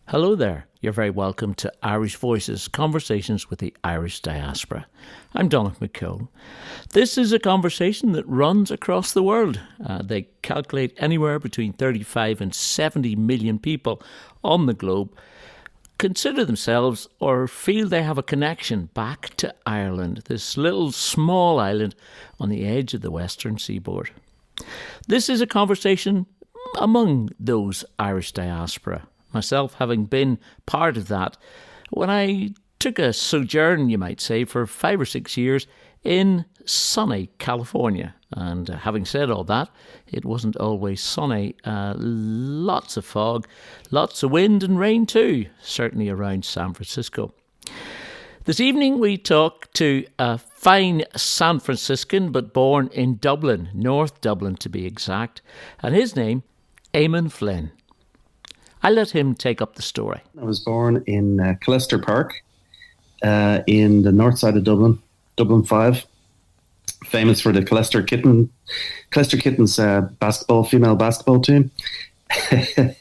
Hello there. You're very welcome to Irish Voices, Conversations with the Irish Diaspora. I'm Donagh McKeown. This is a conversation that runs across the world. They calculate anywhere between 35 and 70 million people on the globe consider themselves or feel they have a connection back to Ireland, this little small island on the edge of the western seaboard. This is a conversation among those Irish diaspora. Myself having been part of that when I took a sojourn, you might say, for 5 or 6 years in sunny California. And having said all that, it wasn't always sunny. Lots of fog, lots of wind and rain too, certainly around San Francisco. This evening we talk to a fine San Franciscan, but born in Dublin, North Dublin to be exact, and his name, Eamonn Flynn. I let him take up the story. I was born in Colester Park in the north side of Dublin, Dublin 5, famous for the Colester Kittens female basketball team. A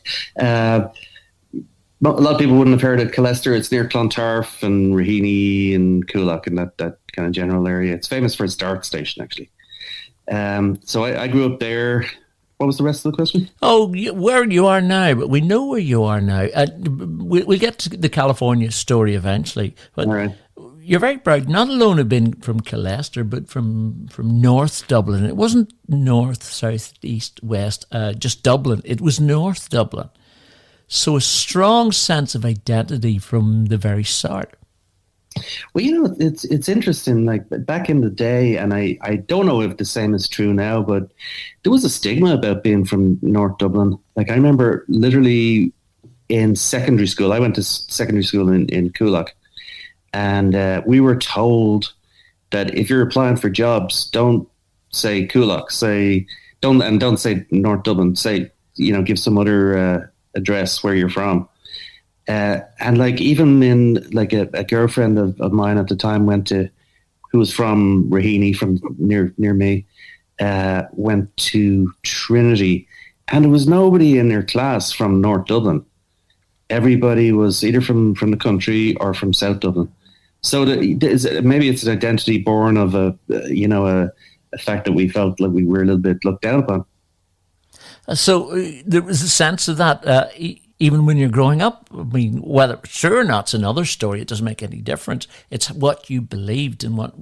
lot of people wouldn't have heard of Colester. It's near Clontarf and Raheny and Coolock and that kind of general area. It's famous for its dart station, actually. So I grew up there. What was the rest of the question? Oh, where you are now, but we know where you are now. We'll get to the California story eventually. But all right. You're very proud, not alone of being from Colester, but from North Dublin. It wasn't north, south, east, west, just Dublin. It was North Dublin. So a strong sense of identity from the very start. Well, it's interesting, like back in the day, and I don't know if the same is true now, but there was a stigma about being from North Dublin. Like I remember literally in secondary school, I went to secondary school in Coolock, and we were told that if you're applying for jobs, don't say Coolock, don't say North Dublin, say, give some other address where you're from. And like even in like a girlfriend of mine at the time who was from Raheny, from near me, went to Trinity, and there was nobody in their class from North Dublin. Everybody was either from the country or from South Dublin. So maybe it's an identity born of a fact that we felt like we were a little bit looked down upon. So there was a sense of that. Even when you're growing up, I mean, whether it's true or not, it's another story. It doesn't make any difference. It's what you believed and what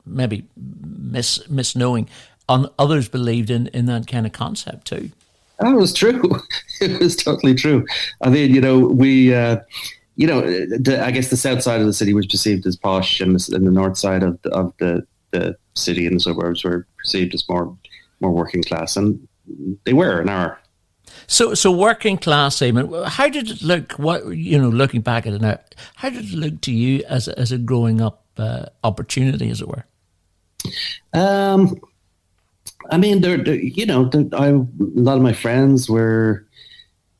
maybe misknowing others believed in that kind of concept too. Oh, it was true. It was totally true. I mean, I guess the south side of the city was perceived as posh, and the north side of the city and the suburbs were perceived as more working class, and they were and are. So working class, Eamonn, how did it look? Looking back at it now, how did it look to you as a growing up opportunity, as it were? I mean, a lot of my friends were.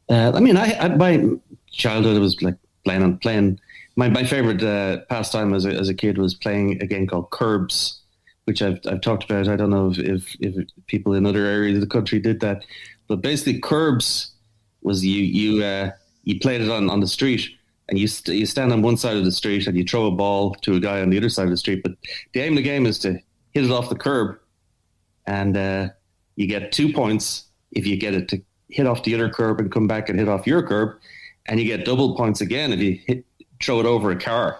My childhood was like playing. My favorite pastime as a kid was playing a game called Curbs, which I've talked about. I don't know if people in other areas of the country did that. But basically, Curbs was you played it on the street, and you stand on one side of the street and you throw a ball to a guy on the other side of the street. But the aim of the game is to hit it off the curb, and you get 2 points if you get it to hit off the other curb and come back and hit off your curb, and you get double points again if you throw it over a car.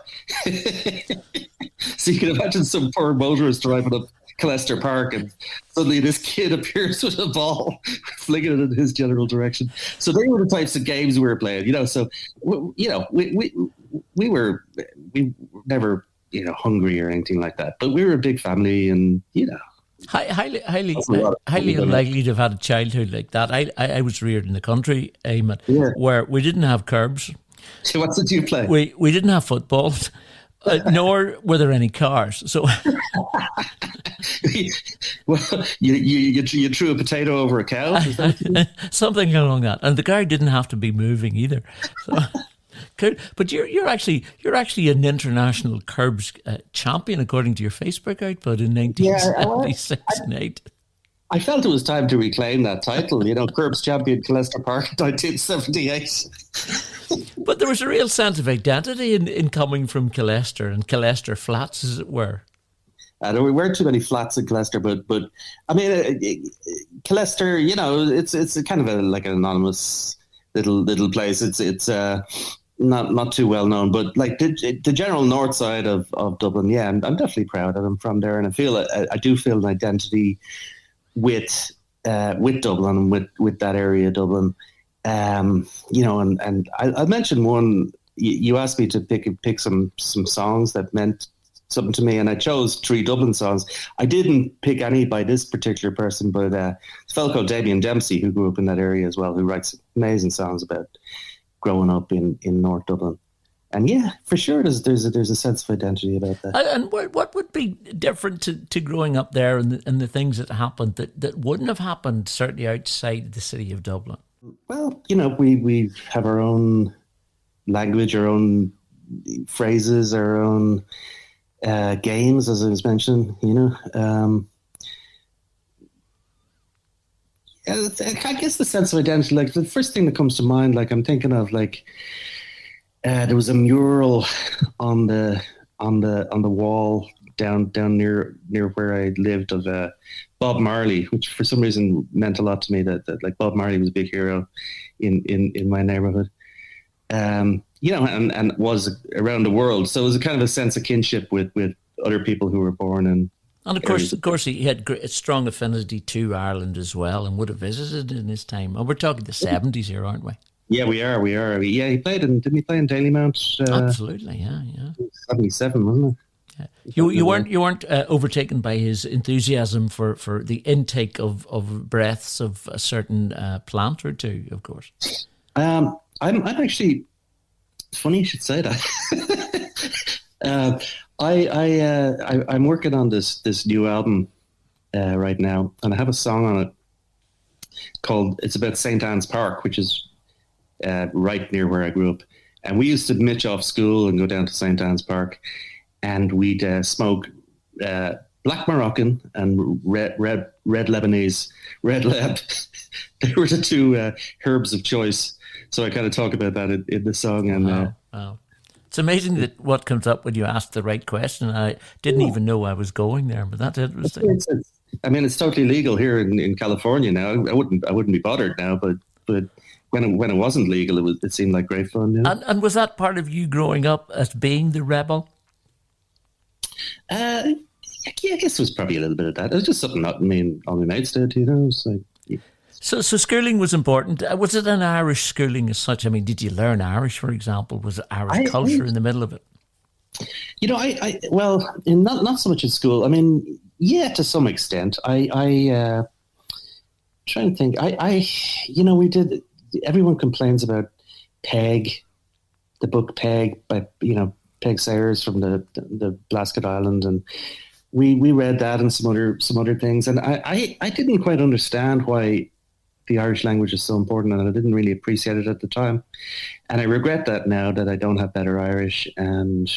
So you can imagine some poor motorist driving up Colester Park, and suddenly this kid appears with a ball, flinging it in his general direction. So they were the types of games we were playing, So we were never hungry or anything like that, but we were a big family, and highly unlikely to have had a childhood like that. I was reared in the country, Eamonn, where we didn't have curbs. So what did you play? We didn't have football. Nor were there any cars. So, well, you threw a potato over a cow, something along that, and the car didn't have to be moving either. So, good, but you're actually an international curbs champion according to your Facebook output in 1976 and 8. I felt it was time to reclaim that title. Curbs champion Leicester Park in 1978. But there was a real sense of identity in coming from Killester and Killester Flats, as it were. There weren't too many flats in Leicester, but I mean, Leicester, it's a kind of like an anonymous little place. It's not too well known, but like the general north side of Dublin, yeah, I'm definitely proud that I'm from there, and I do feel an identity with Dublin, with that area of Dublin. And I'll mention one. You asked me to pick some songs that meant something to me, and I chose 3 Dublin songs. I didn't pick any by this particular person, but it's a fellow called Damien Dempsey, who grew up in that area as well, who writes amazing songs about growing up in North Dublin. And yeah, for sure, there's a sense of identity about that. And what would be different to growing up there and the things that happened that wouldn't have happened certainly outside the city of Dublin? Well, we have our own language, our own phrases, our own games, as I was mentioning. I guess the sense of identity, like the first thing that comes to mind, like I'm thinking of, like there was a mural on the wall down near where I lived of Bob Marley, which for some reason meant a lot to me. That like Bob Marley was a big hero in my neighborhood, and was around the world. So it was a kind of a sense of kinship with other people who were born in. And of course, he had a strong affinity to Ireland as well, and would have visited in his time. And we're talking the 70s here, aren't we? Yeah, we are. Yeah, didn't he play in Dalymount? Absolutely, yeah. 77, wasn't it? Yeah. You weren't overtaken by his enthusiasm for the intake of breaths of a certain plant or two, of course. I'm actually. It's funny you should say that. I'm working on this new album right now, and I have a song on it called. It's about St. Anne's Park, which is right near where I grew up. And we used to mitch off school and go down to St. Anne's Park, and we'd smoke black Moroccan and red Lebanese, red Leb. They were the 2 herbs of choice. So I kind of talk about that in the song. And wow. It's amazing that what comes up when you ask the right question. I didn't even know I was going there, but that's interesting. It's totally legal here in California now. I wouldn't be bothered now, but when it wasn't legal, it seemed like great fun. Yeah. And was that part of you growing up as being the rebel? Yeah, I guess it was probably a little bit of that. It was just something that all my mates did, It was like, yeah. So schooling was important. Was it an Irish schooling as such? I mean, did you learn Irish, for example? Was it Irish culture in the middle of it? Not so much in school. I mean, yeah, to some extent. I trying to think. We did. Everyone complains about Peg, the book Peg by Peg Sayers from the Blasket Island, and we read that and some other things. And I didn't quite understand why the Irish language is so important, and I didn't really appreciate it at the time. And I regret that now that I don't have better Irish. And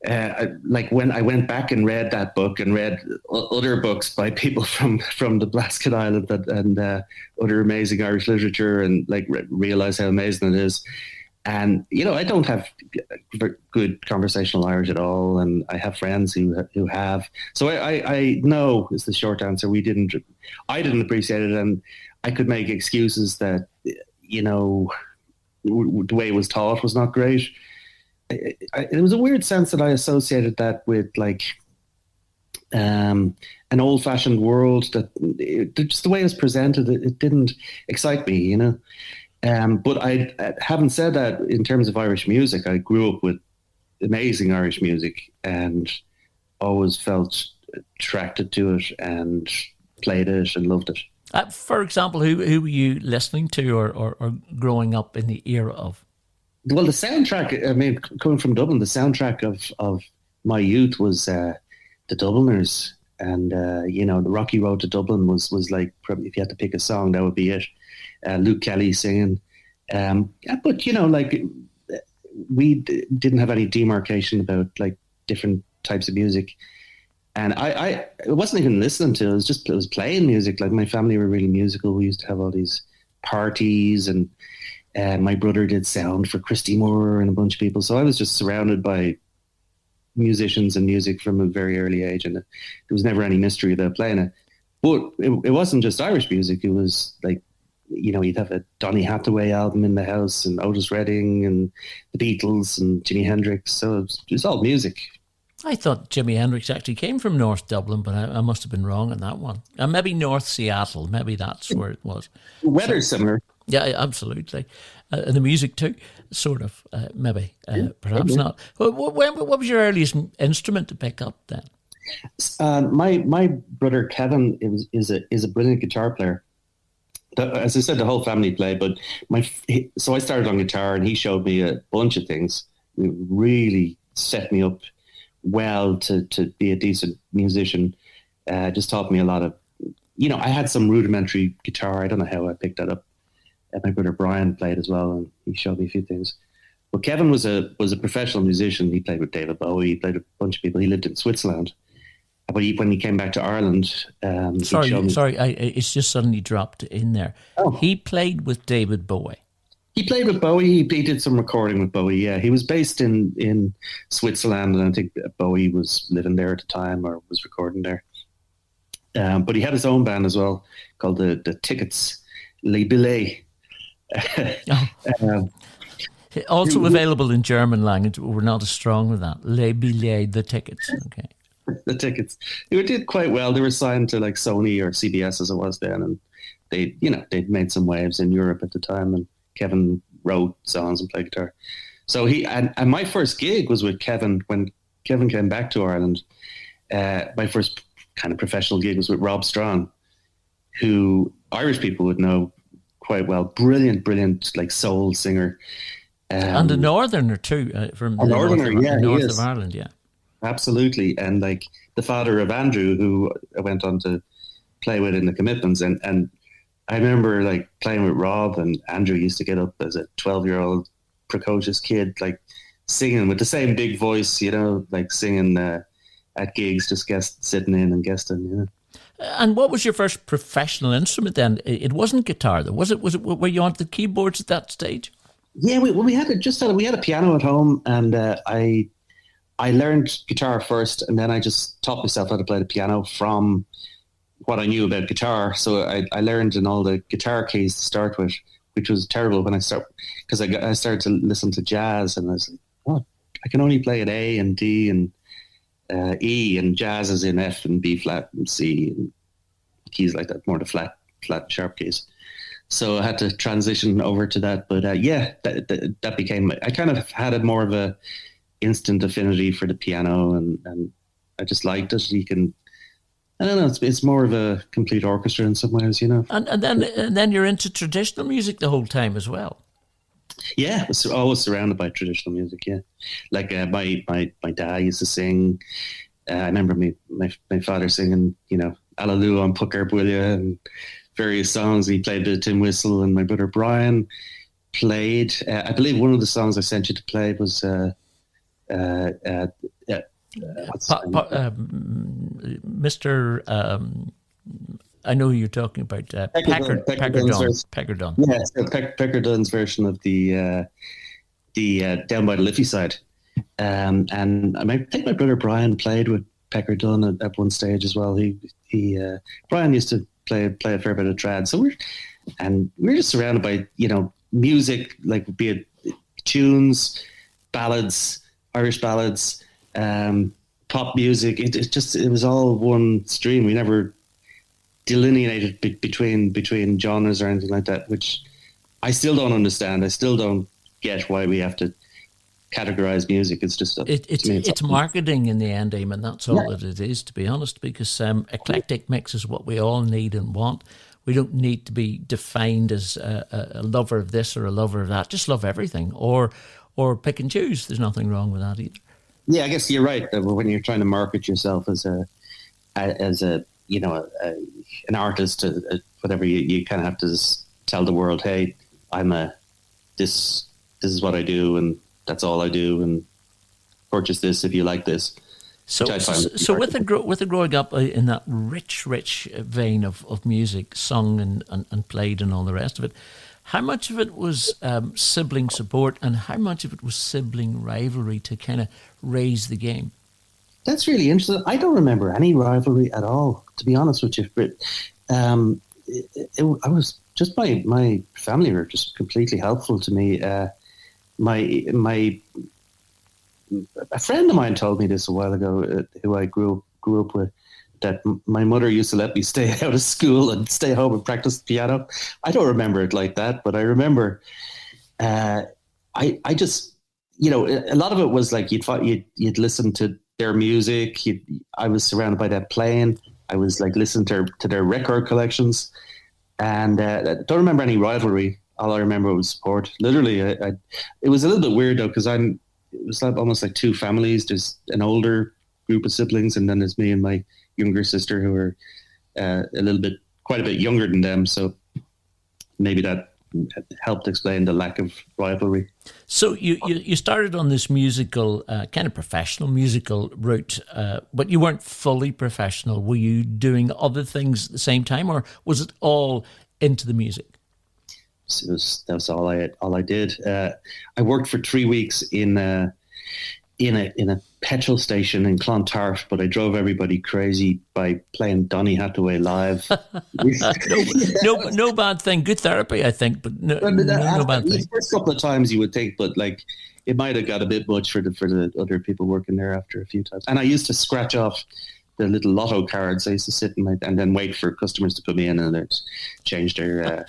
when I went back and read that book and read other books by people from the Blasket Island and other amazing Irish literature, and realize how amazing it is. And I don't have good conversational Irish at all, and I have friends who have. So I know is the short answer. I didn't appreciate it, and I could make excuses that the way it was taught was not great. It was a weird sense that I associated that with an old-fashioned world that just the way it was presented, it didn't excite me, But I haven't said that in terms of Irish music. I grew up with amazing Irish music and always felt attracted to it and played it and loved it. For example, who were you listening to or growing up in the era of? Well, the soundtrack, coming from Dublin, the soundtrack of my youth was the Dubliners. And, the Rocky Road to Dublin was like, probably if you had to pick a song, that would be it. Luke Kelly singing. But, we didn't have any demarcation about different types of music. And I wasn't even listening to it. It was playing music. Like my family were really musical. We used to have all these parties, and my brother did sound for Christy Moore and a bunch of people. So I was just surrounded by musicians and music from a very early age, and there was never any mystery about playing it. But it wasn't just Irish music. It was like, you'd have a Donny Hathaway album in the house, and Otis Redding, and the Beatles, and Jimi Hendrix. So it was all music. I thought Jimi Hendrix actually came from North Dublin, but I must have been wrong on that one. And maybe North Seattle, maybe that's where it was. Weather's similar. Yeah, absolutely. And the music too, sort of, maybe, perhaps not. What was your earliest instrument to pick up then? My brother Kevin is a brilliant guitar player. As I said, the whole family play, but so I started on guitar, and he showed me a bunch of things. It really set me up well to be a decent musician. Just taught me a lot of, I had some rudimentary guitar. I don't know how I picked that up. My brother Brian played as well, and he showed me a few things. But Kevin was a professional musician. He played with David Bowie. He played with a bunch of people. He lived in Switzerland. But when he came back to Ireland, it's just suddenly dropped in there. Oh. He played with David Bowie. He played with Bowie. He did some recording with Bowie. Yeah, he was based in Switzerland, and I think Bowie was living there at the time, or was recording there. But he had his own band as well, called the Tickets, Les Billets. Also available in German language. We're not as strong with that. Les Billets, the Tickets. Okay. The Tickets. They did quite well. They were signed to like Sony or CBS as it was then, and they'd made some waves in Europe at the time. And Kevin wrote songs and played guitar. So and my first gig was with Kevin when Kevin came back to Ireland. My first kind of professional gig was with Rob Strong, who Irish people would know quite well. Brilliant, like soul singer. And a northerner too, from the north of Ireland, yeah. Absolutely. And like the father of Andrew, who I went on to play with in the Commitments. And I remember like playing with Rob, and Andrew used to get up as a 12-year-old precocious kid, like singing with the same big voice, like singing at gigs, just sitting in and guesting, And what was your first professional instrument then? It wasn't guitar though, was it? Were you on the keyboards at that stage? Yeah, we had a piano at home, and I learned guitar first, and then I just taught myself how to play the piano from what I knew about guitar. So I learned in all the guitar keys to start with, which was terrible when I started to listen to jazz, and I was like, oh, I can only play an A and D and E, and jazz is in F and B flat and C and keys like that, more the flat sharp keys. So I had to transition over to that. But that became, I kind of had a more of a instant affinity for the piano, and I just liked it. You can, I don't know, it's more of a complete orchestra in some ways, And then you're into traditional music the whole time as well. Yeah, I was always surrounded by traditional music. Yeah, like my dad used to sing. I remember my father singing, "Alleluia" on Pucker Bwilya and various songs. He played the tin whistle, and my brother Brian played. I believe one of the songs I sent you to play was. Mr. I know who you're talking about. Peckerdon. Yeah, so Peckerdon's version of the Down by the Liffey Side. And I think my brother Brian played with Peckerdon at one stage as well. Brian used to play a fair bit of trad. So we're just surrounded by music, like be it tunes, ballads, Irish ballads, pop music. It was all one stream. We never delineated between genres or anything like that, which I still don't understand. I still don't get why we have to categorize music. It's just it's marketing in the end, Eamonn. That's all that it is, to be honest. Because eclectic mix is what we all need and want. We don't need to be defined as a lover of this or a lover of that. Just love everything, or pick and choose. There's nothing wrong with that either. Yeah, I guess you're right. When you're trying to market yourself as an artist, whatever, you kind of have to tell the world, hey, this is what I do, and that's all I do, and purchase this if you like this. So, which I find so with the growing up in that rich vein of music, sung and played and all the rest of it, how much of it was sibling support and how much of it was sibling rivalry to kind of raise the game? That's really interesting. I don't remember any rivalry at all, to be honest with you. But I was just my family were just completely helpful to me. My a friend of mine told me this a while ago, who I grew up with, that my mother used to let me stay out of school and stay home and practice the piano. I don't remember it like that, but I remember I just, a lot of it was like you'd listen to their music. I was surrounded by that playing. I was like listening to their record collections, and I don't remember any rivalry. All I remember was support. Literally, it was a little bit weird though, because it was like almost like two families. There's an older group of siblings, and then there's me and my younger sister, who are quite a bit younger than them. So maybe that helped explain the lack of rivalry. So you started on this musical, kind of professional musical route, but you weren't fully professional. Were you doing other things at the same time, or was it all into the music? That was all I did. I worked for 3 weeks in a petrol station in Clontarf, but I drove everybody crazy by playing Donny Hathaway live. no bad thing. Good therapy, I think, but no bad thing. The first couple of times you would think, but like it might have got a bit much for the other people working there after a few times. And I used to scratch off the little lotto cards. I used to sit and then wait for customers to come in and they'd change their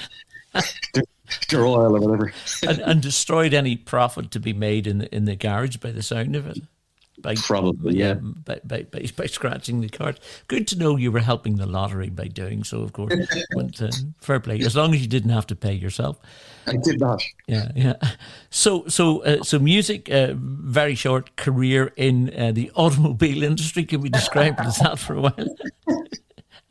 their oil or whatever, and destroyed any profit to be made in the garage by the sound of it. Probably, yeah. By scratching the cards. Good to know you were helping the lottery by doing so. Of course, fair play. As long as you didn't have to pay yourself. I did not. Yeah. So music. Very short career in the automobile industry. Can we describe it as that for a while?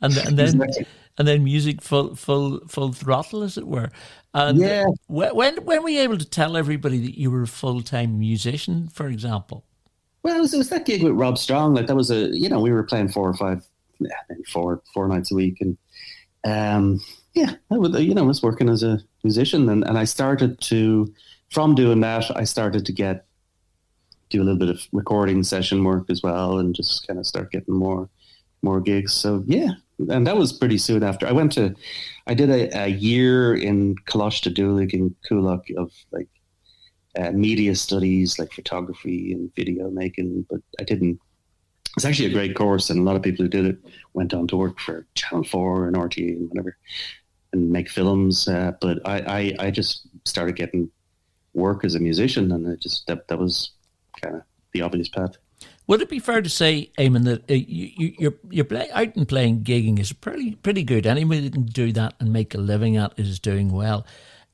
And then music full throttle, as it were. And yeah. When were you able to tell everybody that you were a full-time musician, for example? Well, it was that gig with Rob Strong. Like that was we were playing 4 or 5, maybe four nights a week, and I was working as a musician, and I started to, from doing that, I started to do a little bit of recording session work as well, and just kind of start getting more gigs. So yeah, and that was pretty soon after. I did a year in Coláiste Dúlaigh in Coolock of like media studies, like photography and video making, but I didn't. It's actually a great course, and a lot of people who did it went on to work for Channel 4 and RTE and whatever, and make films. But I just started getting work as a musician, and that was kind of the obvious path. Would it be fair to say, Eamonn, that you're out and playing, gigging is pretty good? Anybody that can do that and make a living at it is doing well.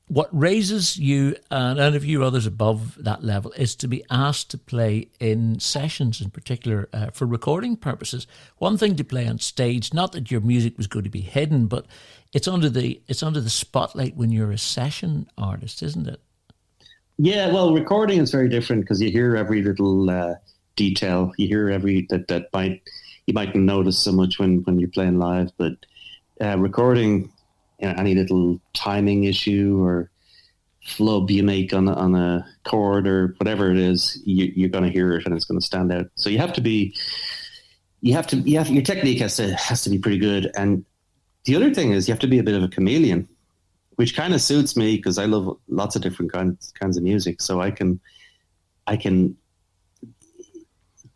What raises you and a few others above that level is to be asked to play in sessions, in particular for recording purposes. One thing to play on stage, not that your music was going to be hidden, but it's under the spotlight when you're a session artist, isn't it? Yeah, well, recording is very different because you hear every little detail. You hear every that you might notice so much when you're playing live, but recording. Any little timing issue or flub you make on a chord or whatever it is, you're going to hear it and it's going to stand out. So your technique has to be pretty good. And the other thing is you have to be a bit of a chameleon, which kind of suits me because I love lots of different kinds of music. So I can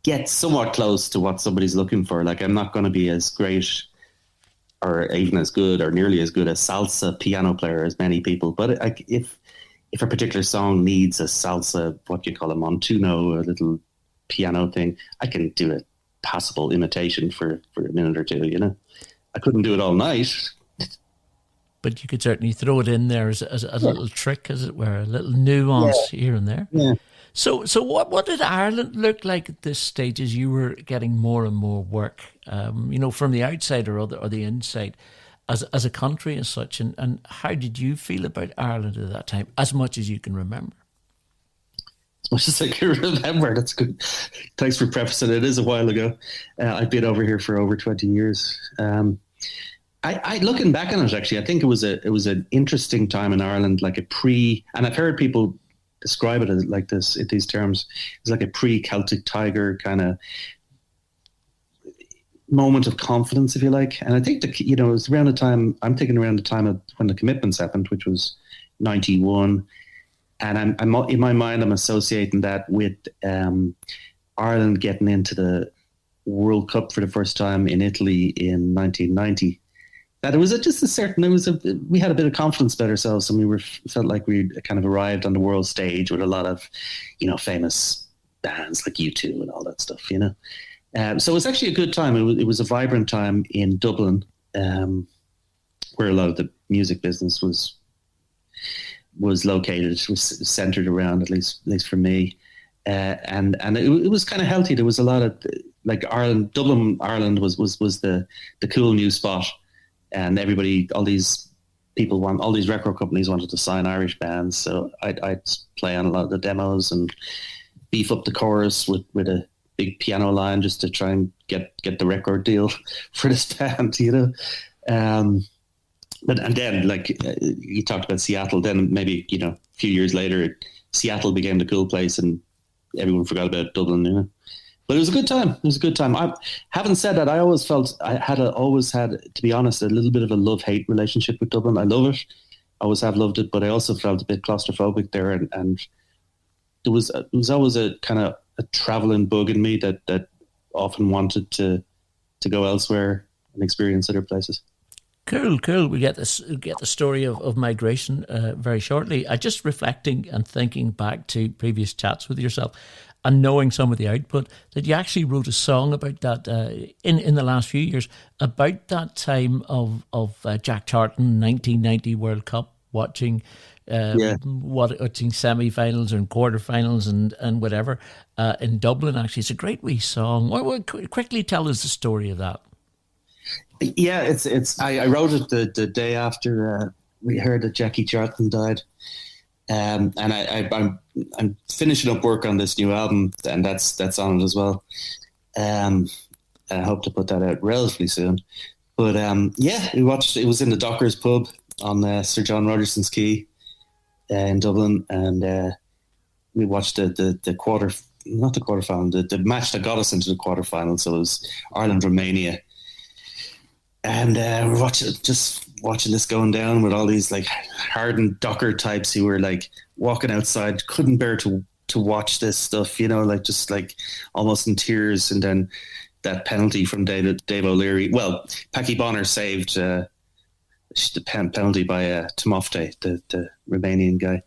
get somewhat close to what somebody's looking for. Like I'm not going to be as great or even as good or nearly as good a salsa piano player as many people. But if a particular song needs a salsa, what do you call a montuno, a little piano thing, I can do a passable imitation for a minute or two, I couldn't do it all night. But you could certainly throw it in there as a little trick, as it were, a little nuance here and there. Yeah. So what did Ireland look like at this stage as you were getting more and more work, from the outside or the inside, as a country as such? And how did you feel about Ireland at that time, as much as you can remember? as much as I can remember. That's good. Thanks for prefacing. It is a while ago. I've been over here for over 20 years. I looking back on it, actually, I think it was an interesting time in Ireland, like and I've heard people describe it as like this in these terms. It's like a pre-Celtic Tiger kind of moment of confidence, if you like. And I think it was around the time, I'm thinking around the time of when the commitments happened, which was 91. And I'm in my mind, I'm associating that with Ireland getting into the World Cup for the first time in Italy in 1990. That it was we had a bit of confidence about ourselves, and felt like we kind of arrived on the world stage with a lot of, famous bands like U2 and all that stuff, So it was actually a good time. It was a vibrant time in Dublin, where a lot of the music business was located. It was centered around, at least for me, and it was kind of healthy. There was a lot of like Dublin, Ireland was the cool new spot. And all these record companies wanted to sign Irish bands. So I'd play on a lot of the demos and beef up the chorus with a big piano line just to try and get the record deal for this band, But then, like, you talked about Seattle, then maybe, a few years later, Seattle became the cool place and everyone forgot about Dublin, But it was a good time. Having said that, I always felt I always had, to be honest, a little bit of a love-hate relationship with Dublin. I love it. I always have loved it, but I also felt a bit claustrophobic there. And there was always a kind of a traveling bug in me that often wanted to go elsewhere and experience other places. Cool. We get the story of migration very shortly. I just reflecting and thinking back to previous chats with yourself and knowing some of the output, that you actually wrote a song about that in the last few years, about that time of Jack Charlton 1990 World Cup, watching semi-finals and quarter-finals and whatever in Dublin. Actually, it's a great wee song. Quickly tell us the story of that. Yeah, it's. I wrote it the day after we heard that Jackie Charlton died, and I'm finishing up work on this new album, and that's on it as well. I hope to put that out relatively soon. But we watched. It was in the Dockers pub on Sir John Rogerson's Quay in Dublin, and we watched the match that got us into the quarterfinal. So it was Ireland-Romania. And we're watching this going down with all these like hardened Docker types who were like walking outside, couldn't bear to watch this stuff, like just like almost in tears. And then that penalty from Dave O'Leary. Well, Paki Bonner saved the penalty by Timofte, the Romanian guy.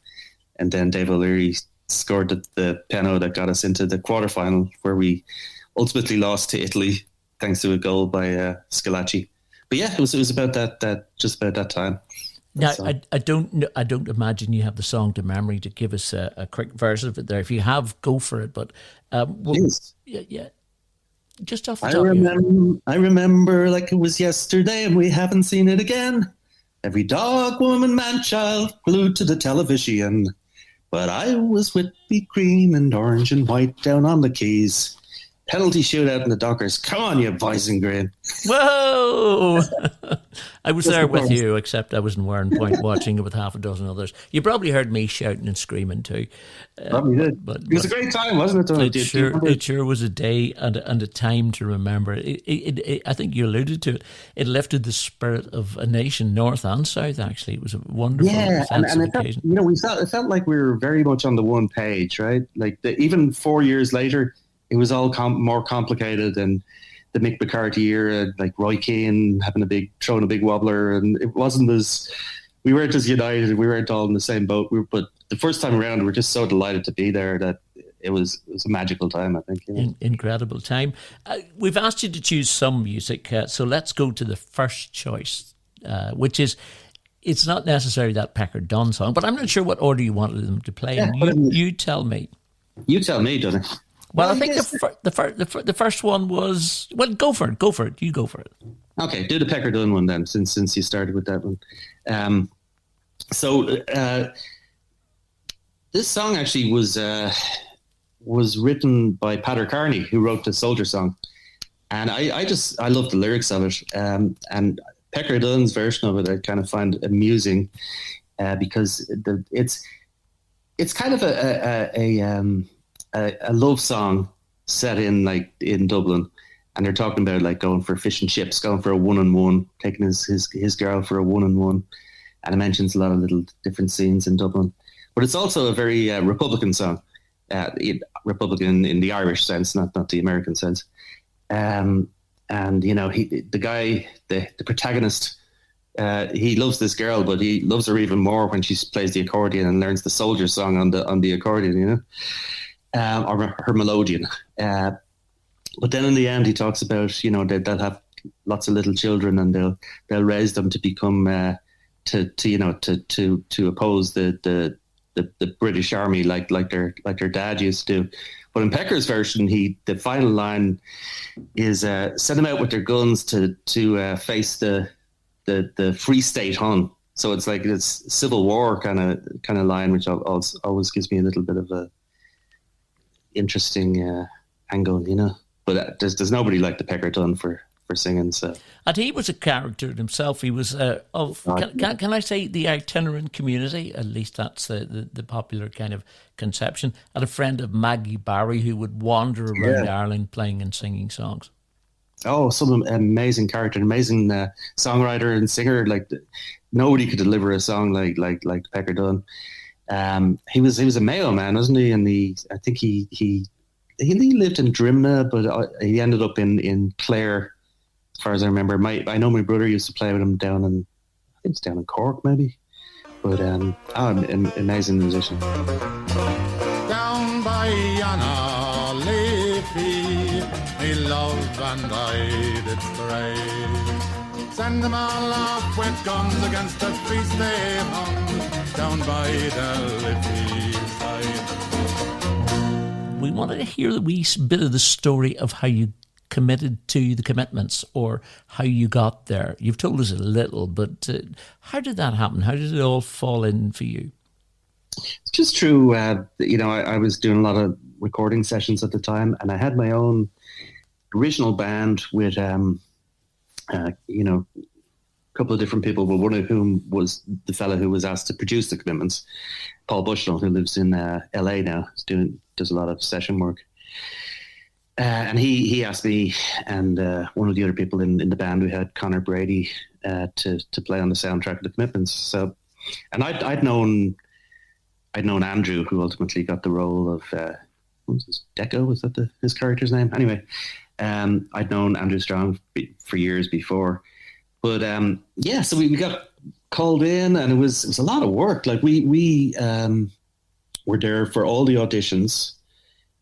And then Dave O'Leary scored the penalty that got us into the quarterfinal, where we ultimately lost to Italy thanks to a goal by Scalacci. But yeah, it was about that just about that time. Now, I don't imagine you have the song to memory to give us a quick verse of it there. If you have, go for it. But yeah, just off the top. I remember like it was yesterday, and we haven't seen it again. Every dog, woman, man, child glued to the television. But I was Whippy cream and orange and white down on the quays. Penalty shootout in the Dockers. Come on, you boys in green. Whoa! I was there with you, except I was in Warrenpoint watching it with half a dozen others. You probably heard me shouting and screaming too. Probably did. But it was a great time, wasn't it? It sure was a day and a time to remember. I think you alluded to it. It lifted the spirit of a nation, north and south, actually. It was a wonderful and it occasion. Felt, it felt like we were very much on the one page, right? Like even 4 years later, it was all more complicated, and the Mick McCarthy era, like Roy Keane throwing a big wobbler, and it wasn't we weren't as united. We weren't all in the same boat. But the first time around, we were just so delighted to be there that it was a magical time, I think. Incredible time. We've asked you to choose some music, so let's go to the first choice, which is, it's not necessarily that Pecker Dunn song, but I'm not sure what order you wanted them to play. Yeah, you tell me. You tell me, Donagh. Well, I think the first one was... Well, go for it. You go for it. Okay, do the Pecker Dunn one then, since you started with that one. So this song actually was... was written by Pater Carney, who wrote the Soldier Song. And I love the lyrics of it. And Pecker Dunn's version of it, I kind of find amusing because it's kind of a love song set in Dublin. And they're talking about like going for fish and chips, going for a 1-on-1, taking his girl for a 1-on-1. And it mentions a lot of little different scenes in Dublin. But it's also a very Republican song. Republican in the Irish sense, not the American sense. And the protagonist, he loves this girl, but he loves her even more when she plays the accordion and learns the Soldier Song on the accordion, or her melodeon. But then in the end, he talks about they'll have lots of little children and they'll raise them to become to oppose the British Army like their dad used to do. But in Pecker's version, the final line is send them out with their guns to face the Free State Hun. So it's like this Civil War kind of line, which always gives me a little bit of a interesting angle, But there's nobody like the Pecker Dunn for singing. So, and he was a character himself. He was can I say the itinerant community? At least that's the popular kind of conception. And a friend of Maggie Barry who would wander around Ireland playing and singing songs. Oh, some amazing character, amazing songwriter and singer. Like nobody could deliver a song like Pecker Dunn. He was a Mayo man, wasn't he? And I think he lived in Drimna, but he ended up in Clare, as far as I remember. I know my brother used to play with him down in Cork, maybe. But an amazing musician. Down by Anna Leafy, me love and I did stray. Send them all off with guns against the Free State Hun, down by the Liffey side. We wanted to hear a wee bit of the story of how you committed to the commitments or how you got there. You've told us a little, but how did that happen? How did it all fall in for you? It's just true. I was doing a lot of recording sessions at the time, and I had my own original band with, a couple of different people, but one of whom was the fellow who was asked to produce the commitments, Paul Bushnell, who lives in LA now, does a lot of session work. And he asked me and one of the other people in the band, we had Connor Brady, to play on the soundtrack of the commitments. So, and I'd known Andrew, who ultimately got the role of what was his, Deco? Was that his character's name? Anyway, I'd known Andrew Strong for years before, but so we got called in, and it was a lot of work. Like we were there for all the auditions.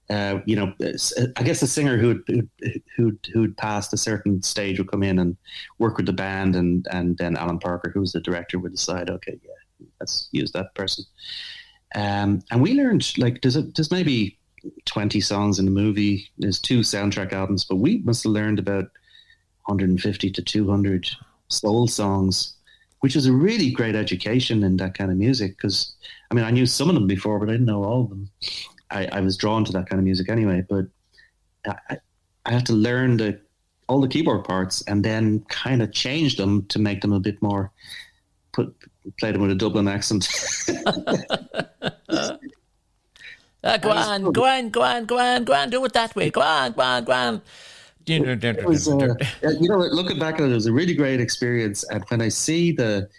I guess the singer who'd passed a certain stage would come in and work with the band, and then Alan Parker, who was the director, would decide, okay, yeah, let's use that person. And we learned, like, there's maybe 20 songs in the movie. There's 2 soundtrack albums, but we must have learned about 150 to 200 soul songs, which is a really great education in that kind of music. Because, I mean, I knew some of them before, but I didn't know all of them. I was drawn to that kind of music anyway, but I had to learn all the keyboard parts and then kind of change them to make them a bit more, play them with a Dublin accent. Go on, do it that way. Go on. It was, looking back at it, it was a really great experience. And when I see the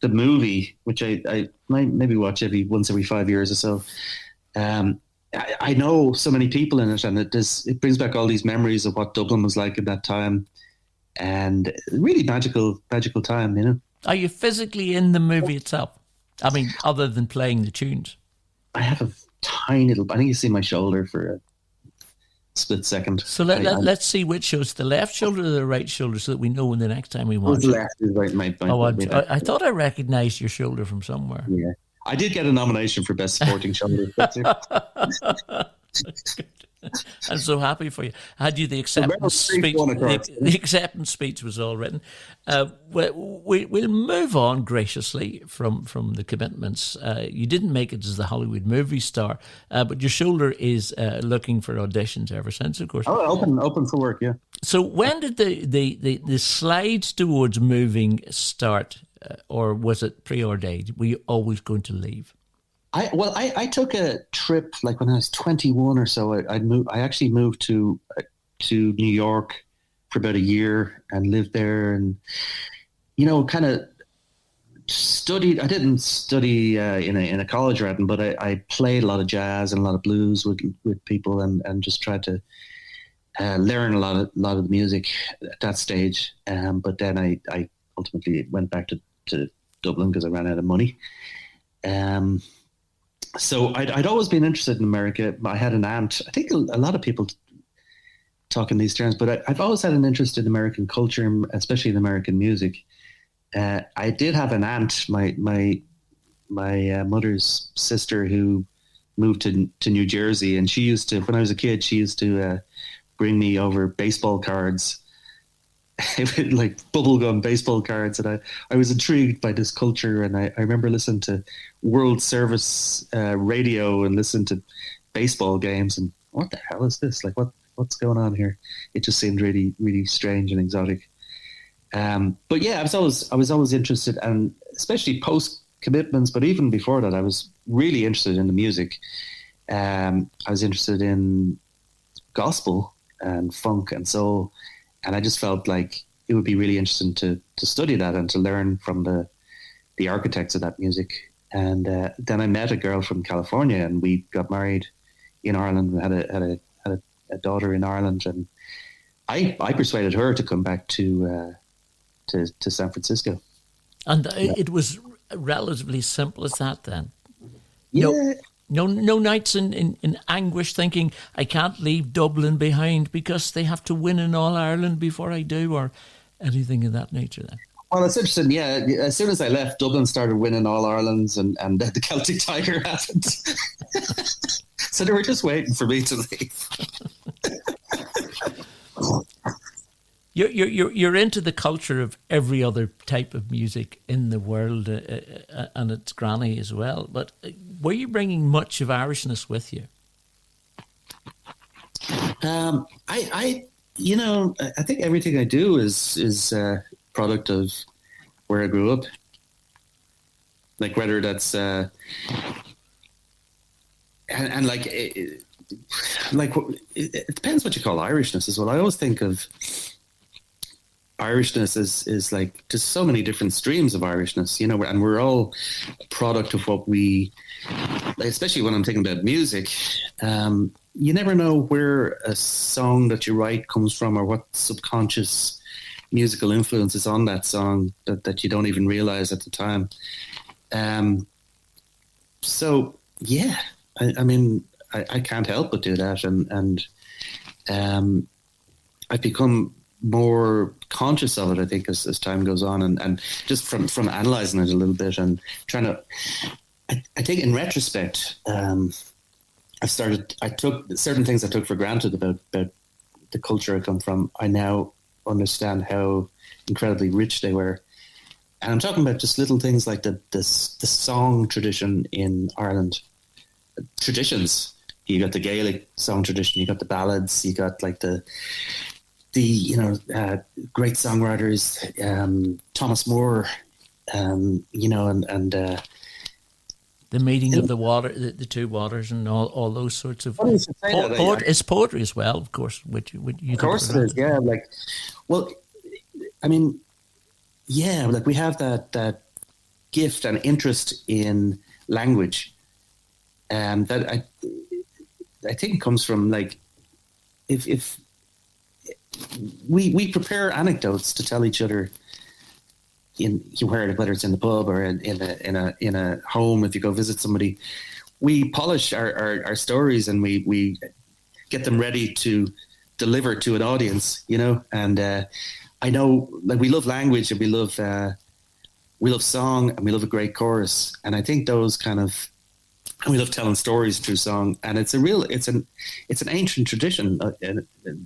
movie, which I might maybe watch once every 5 years or so, I know so many people in it, and it brings back all these memories of what Dublin was like at that time, and really magical time, Are you physically in the movie itself? I mean, other than playing the tunes? I have a tiny little, I think you see my shoulder for a split second. So let's see which shows, the left shoulder or the right shoulder, so that we know when the next time we watch it. The left is right. I thought I recognised your shoulder from somewhere. Yeah. I did get a nomination for Best Supporting Shoulder. I'm so happy for you. Had you the acceptance speech? The acceptance speech was all written. We'll move on graciously from the commitments. You didn't make it as the Hollywood movie star, but your shoulder is looking for auditions ever since, of course. Oh, open for work, yeah. So when did the slides towards moving start, or was it preordained? Were you always going to leave? I took a trip like when I was 21 or so. I actually moved to New York for about a year and lived there, and kind of studied. I didn't study in a college or anything, but I played a lot of jazz and a lot of blues with people, and just tried to learn a lot of the music at that stage. But then I ultimately went back to Dublin because I ran out of money. So I'd always been interested in America. I had an aunt. I think a lot of people talk in these terms, but I've always had an interest in American culture, especially in American music. I did have an aunt, my mother's sister, who moved to New Jersey, and she used to, when I was a kid, she used to bring me over baseball cards, like bubblegum baseball cards, and I was intrigued by this culture, and I remember listening to World Service radio and listening to baseball games, and what the hell is this? Like, what's going on here? It just seemed really, really strange and exotic. But yeah, I was always interested, and especially post commitments, but even before that, I was really interested in the music. I was interested in gospel and funk and soul. And I just felt like it would be really interesting to study that and to learn from the architects of that music. And then I met a girl from California, and we got married in Ireland. We had a daughter in Ireland, and I persuaded her to come back to San Francisco. And it was relatively simple as that then. Yeah. No nights in anguish thinking, I can't leave Dublin behind because they have to win in All Ireland before I do, or anything of that nature then? Well, it's interesting, yeah. As soon as I left, Dublin started winning All Irelands, and the Celtic Tiger happened. So they were just waiting for me to leave. You're into the culture of every other type of music in the world, and it's granny as well. But were you bringing much of Irishness with you? I think everything I do is a product of where I grew up. Like whether that's and like it depends what you call Irishness as well. I always think of Irishness is like just so many different streams of Irishness, and we're all a product of what we, especially when I'm thinking about music, you never know where a song that you write comes from, or what subconscious musical influence is on that song that you don't even realize at the time. So yeah, I mean, I can't help but do that. And I've become more conscious of it, I think, as time goes on, and just from analyzing it a little bit and trying to, I think in retrospect, I took certain things I took for granted about the culture I come from. I now understand how incredibly rich they were. And I'm talking about just little things like the song tradition in Ireland. Traditions. You got the Gaelic song tradition, you got the ballads, you got like the great songwriters, Thomas Moore, and the meeting of the water, the two waters, and all those sorts of it's poetry as well, of course. Which you of course it is, yeah. Like, well, I mean, yeah, like we have that gift and interest in language, and that I think comes from like if we prepare anecdotes to tell each other whether it's in the pub or in a home. If you go visit somebody, we polish our stories and we get them ready to deliver to an audience, and I know, like, we love language and we love song and we love a great chorus, and I think those kind of And we love telling stories through song, and it's an ancient tradition, a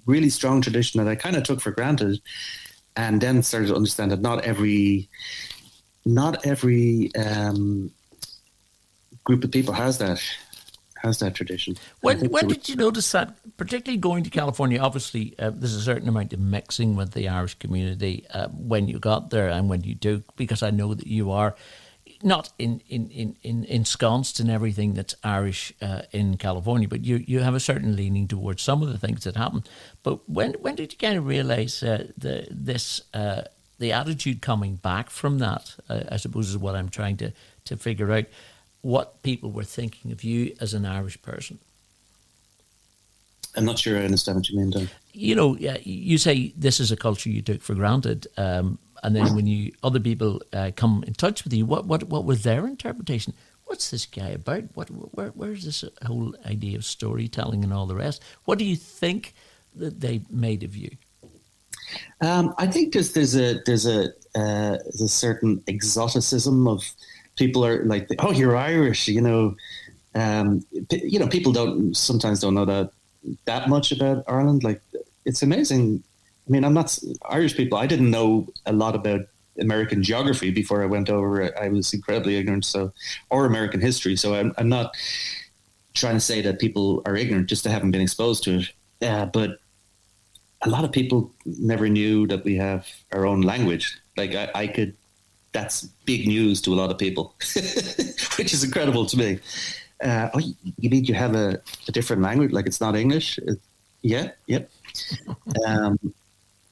really strong tradition that I kind of took for granted, and then started to understand that not every group of people has that tradition. When did you notice that, particularly going to California? Obviously, there's a certain amount of mixing with the Irish community when you got there and when you do, because I know that you are not ensconced in everything that's Irish in California, but you have a certain leaning towards some of the things that happen. But when did you kind of realise the attitude coming back from that, I suppose, is what I'm trying to figure out, what people were thinking of you as an Irish person? I'm not sure I understand what you mean, Don. You know, you say this is a culture you took for granted, and then when other people come in touch with you, what was their interpretation? What's this guy about? Where's this whole idea of storytelling and all the rest? What do you think that they made of you? I think there's a certain exoticism of people are like, oh, you're Irish, you know. People sometimes don't know that much about Ireland. Like, it's amazing. I mean, I'm not Irish people. I didn't know a lot about American geography before I went over. I was incredibly ignorant, or American history. So I'm not trying to say that people are ignorant, just they haven't been exposed to it. But a lot of people never knew that we have our own language. Like that's big news to a lot of people, which is incredible to me. Oh, you mean you have a different language? Like, it's not English? Yep.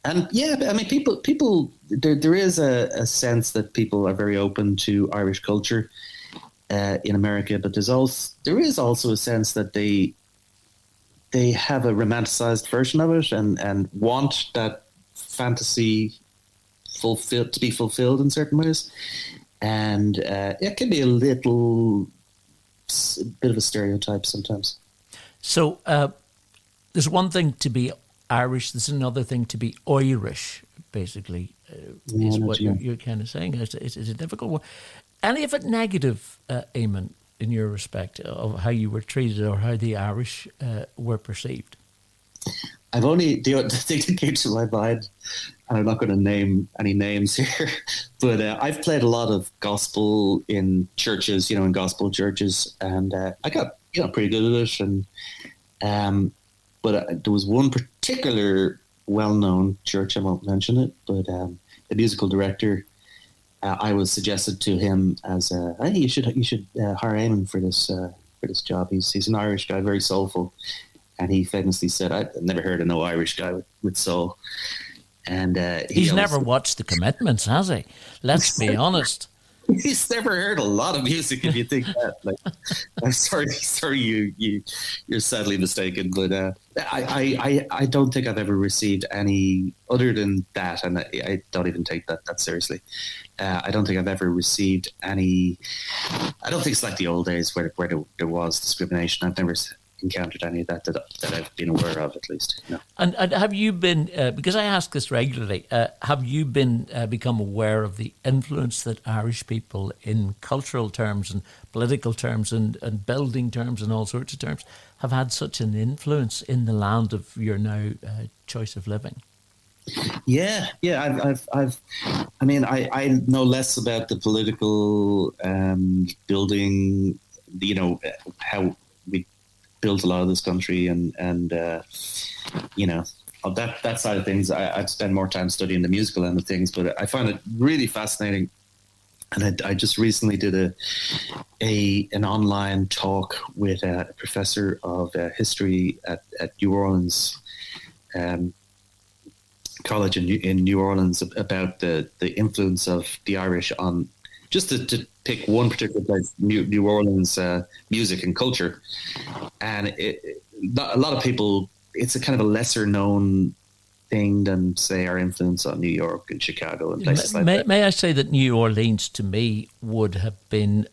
And yeah, I mean, people. There is a sense that people are very open to Irish culture in America, but there is also a sense that they have a romanticized version of it and want that fantasy to be fulfilled in certain ways, and it can be a bit of a stereotype sometimes. So there's one thing to be Irish, there's another thing to be Irish, basically, is what you're kind of saying. It's a difficult one. Any of it negative, Eamonn, in your respect, of how you were treated or how the Irish were perceived? I've only, the thing that came to my mind, and I'm not going to name any names here, but I've played a lot of gospel in churches, in gospel churches, and I got, pretty good at it. And but there was one particular well-known church, I won't mention it, but the musical director, I was suggested to him as, hey, you should hire Eamonn for this job. He's an Irish guy, very soulful. And he famously said, I've never heard of no Irish guy with soul. And he's never watched The Commitments, has he? Let's be honest. He's never heard a lot of music, if you think that. Like, I'm sorry, you're sadly mistaken. But I don't think I've ever received any, other than that, and I don't even take that seriously. I don't think I've ever received any. I don't think it's like the old days where there was discrimination. I've never encountered any of that I've been aware of, at least. No. And have you been, because I ask this regularly, have you become aware of the influence that Irish people, in cultural terms and political terms and building terms and all sorts of terms, have had such an influence in the land of your now choice of living? Yeah. I know less about the political building, how we built a lot of this country and that side of things. I'd spend more time studying the musical end of things, but I find it really fascinating. And I just recently did an online talk with a professor of history at New Orleans College in New Orleans about the influence of the Irish on, just to pick one particular place, New Orleans music and culture. And a lot of people, it's a kind of a lesser known thing than, say, our influence on New York and Chicago and places like that. May I say that New Orleans, to me, would have been,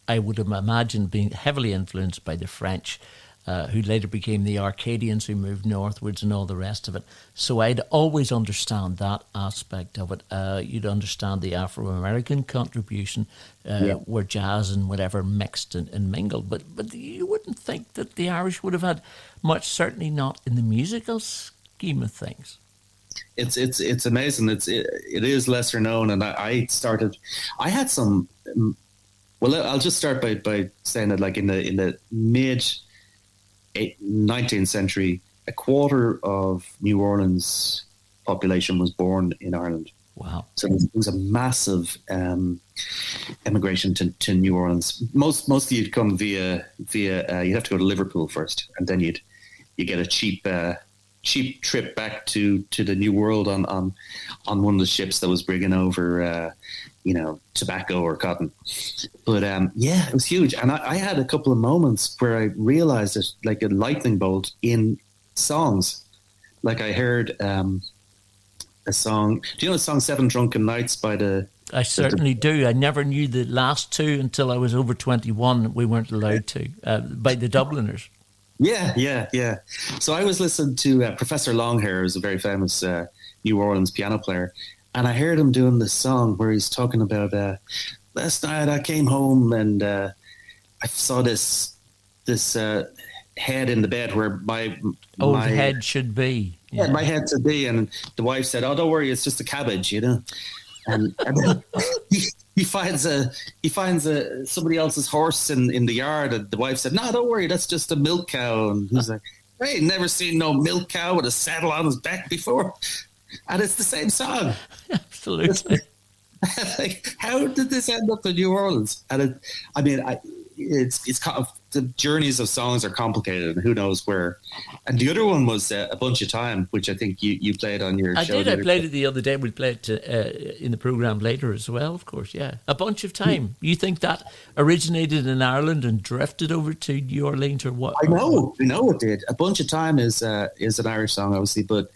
I would have imagined, being heavily influenced by the French who later became the Arcadians, who moved northwards and all the rest of it. So I'd always understand that aspect of it. You'd understand the Afro-American contribution, where jazz and whatever mixed and mingled. But you wouldn't think that the Irish would have had much, certainly not in the musical scheme of things. It's amazing. It is lesser known, and I had some. Well, I'll just start by saying that, like in the mid 19th century, a quarter of New Orleans population was born in Ireland. Wow! So it was a massive emigration to New Orleans. Mostly you'd come via you'd have to go to Liverpool first, and then you get a cheap trip back to the New World on one of the ships that was bringing over tobacco or cotton. But it was huge, and I had a couple of moments where I realized it, like a lightning bolt in songs. Like I heard a song. Do you know the song Seven Drunken Nights by the... I certainly do. I never knew the last two until I was over 21. We weren't allowed to, by the Dubliners. Yeah. So I was listening to Professor Longhair, who's a very famous New Orleans piano player, and I heard him doing this song where he's talking about last night I came home and I saw this head in the bed where my head should be. Yeah, my head should be, and the wife said, "Oh, don't worry, it's just a cabbage, you know." And then he finds somebody else's horse in the yard, and the wife said, "No, don't worry, that's just a milk cow." And he's like, "I ain't never seen no milk cow with a saddle on his back before," and it's the same song. Absolutely. Like, how did this end up in New Orleans? And it's kind of, the journeys of songs are complicated, and who knows where. And the other one was A Bunch of Time, which I think you played on your show. I played it the other day. We'll play it in the programme later as well, of course, yeah. A Bunch of Time. You think that originated in Ireland and drifted over to New Orleans, or what? I know it did. A Bunch of Time is an Irish song, obviously, but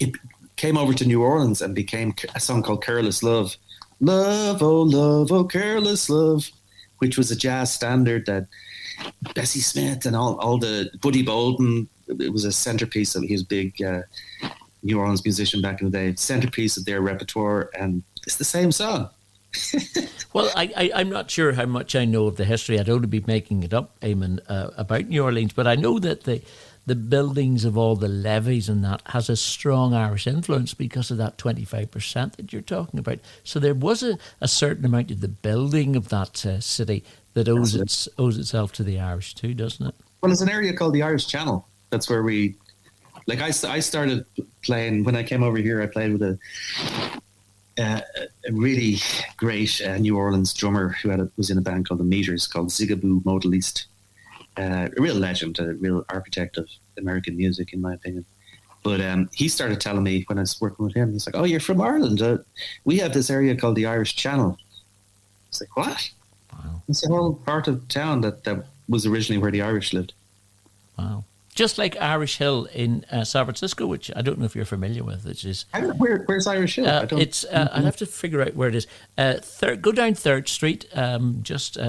it came over to New Orleans and became a song called Careless Love. Love, oh, careless love, which was a jazz standard that Bessie Smith and all the Buddy Bolden, it was a centerpiece of his big New Orleans musician back in the day, centerpiece of their repertoire, and it's the same song. Well, I'm not sure how much I know of the history. I'd only be making it up, Eamonn, about New Orleans, but I know that the buildings of all the levees and that has a strong Irish influence because of that 25% that you're talking about. So there was a certain amount of the building of that city that owes itself to the Irish too, doesn't it? Well, there's an area called the Irish Channel. That's where I started playing, when I came over here, I played with a really great New Orleans drummer who was in a band called The Meters, called Zigaboo Modaliste. A real legend, a real architect of American music, in my opinion. But he started telling me when I was working with him, he's like, "Oh, you're from Ireland. We have this area called the Irish Channel." I was like, "What?" Wow. It's a whole part of town that was originally where the Irish lived. Wow. Just like Irish Hill in San Francisco, which I don't know if you're familiar with. Which is where's Irish Hill? I'll have to figure out where it is. Go down 3rd Street,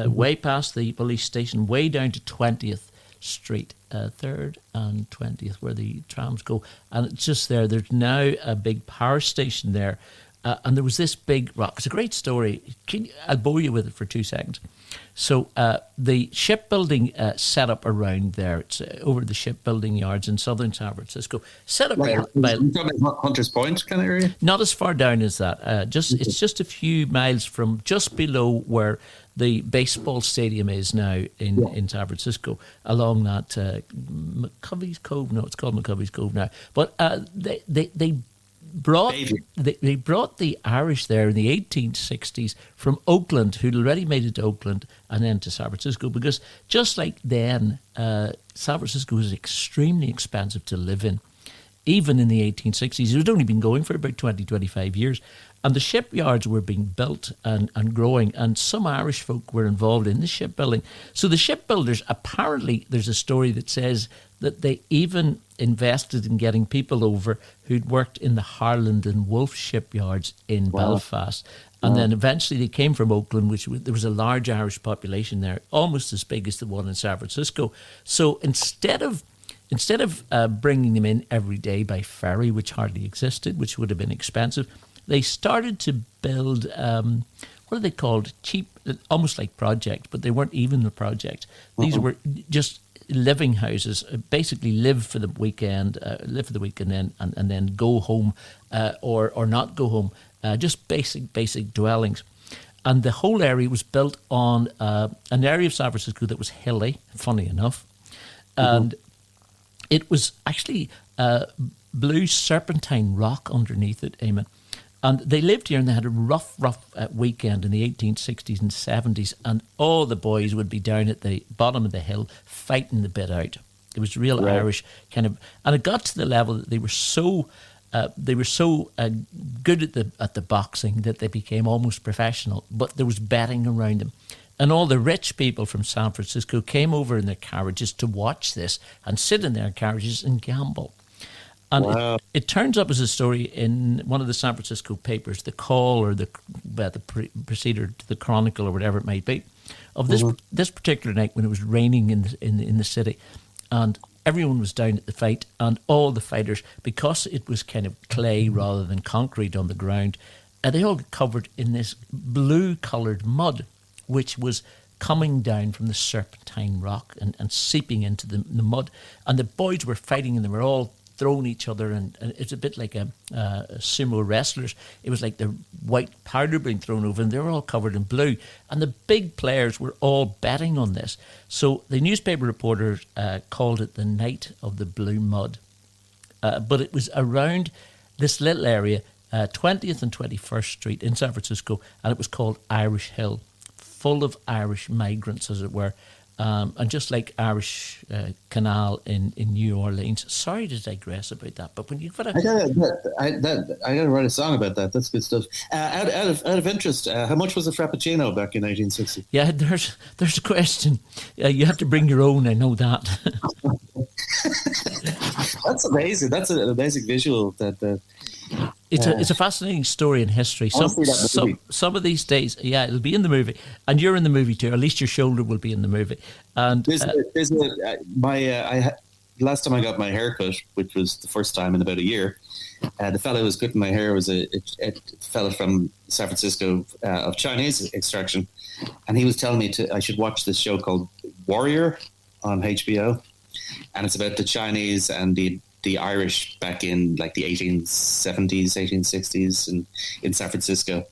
way past the police station, way down to 20th Street, 3rd and 20th, where the trams go. And it's just there. There's now a big power station there. And there was this big rock. It's a great story. I'll bore you with it for 2 seconds. So the shipbuilding set up around there. It's over the shipbuilding yards in southern San Francisco. Set up by Hunters Point kind of area? Not as far down as that. It's just a few miles from just below where the baseball stadium is now in San Francisco, along that McCovey's Cove. No, it's called McCovey's Cove now. But they brought the Irish there in the 1860s from Oakland, who'd already made it to Oakland and then to San Francisco, because just like then, San Francisco was extremely expensive to live in. even in the 1860s. It had only been going for about 20, 25 years. And the shipyards were being built and growing, and some Irish folk were involved in the shipbuilding. So the shipbuilders, apparently, there's a story that says that they even invested in getting people over who'd worked in the Harland and Wolff shipyards in Belfast. And then eventually they came from Oakland, there was a large Irish population there, almost as big as the one in San Francisco. So instead of bringing them in every day by ferry, which hardly existed, which would have been expensive, they started to build, what are they called? Cheap, almost like projects, but they weren't even a project. These were just living houses, basically live for the weekend and then go home or not go home, just basic dwellings. And the whole area was built on an area of San Francisco that was hilly, funny enough. And it was actually blue serpentine rock underneath it, Eamon. And they lived here and they had a rough weekend in the 1860s and 70s, and all the boys would be down at the bottom of the hill fighting the bit out. It was real Irish kind of, and it got to the level that they were so good at the boxing that they became almost professional, but there was betting around them. And all the rich people from San Francisco came over in their carriages to watch this and sit in their carriages and gamble. And it turns up as a story in one of the San Francisco papers, the Call or the preceder to the Chronicle or whatever it might be, of this particular night when it was raining in the city, and everyone was down at the fight, and all the fighters, because it was kind of clay rather than concrete on the ground, they all got covered in this blue-coloured mud, which was coming down from the serpentine rock and seeping into the mud, and the boys were fighting and they were all throwing each other, and it's a bit like a sumo wrestlers. It was like the white powder being thrown over, and they were all covered in blue. And the big players were all betting on this. So the newspaper reporters called it the Night of the Blue Mud. But it was around this little area, 20th and 21st Street in San Francisco, and it was called Irish Hill, full of Irish migrants, as it were. And just like Irish Canal in New Orleans. Sorry to digress about that, but when you've got I gotta write a song about that. That's good stuff. Out of interest, how much was a Frappuccino back in 1860? Yeah, there's a question. You have to bring your own. I know that. That's amazing. That's an amazing visual. It's a fascinating story in history. Some of these days, it'll be in the movie, and you're in the movie too. At least your shoulder will be in the movie. And last time I got my haircut, which was the first time in about a year, the fellow who was cutting my hair was a fellow from San Francisco of Chinese extraction, and he was telling me I should watch this show called Warrior on HBO, and it's about the Chinese and the Irish back in like the 1870s, 1860s in San Francisco.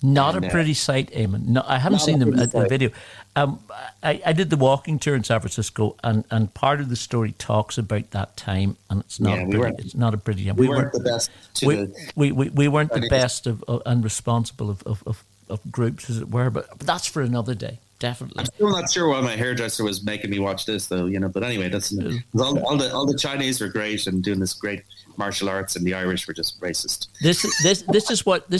Not a pretty sight, Eamon. No, I haven't seen the video. I did the walking tour in San Francisco, and part of the story talks about that time, and it's not a pretty. We weren't the best. We weren't the best and responsible of groups, as it were. But that's for another day. Definitely. I'm still not sure why my hairdresser was making me watch this, though. But anyway, that's all the Chinese were great and doing this great martial arts, and the Irish were just racist. This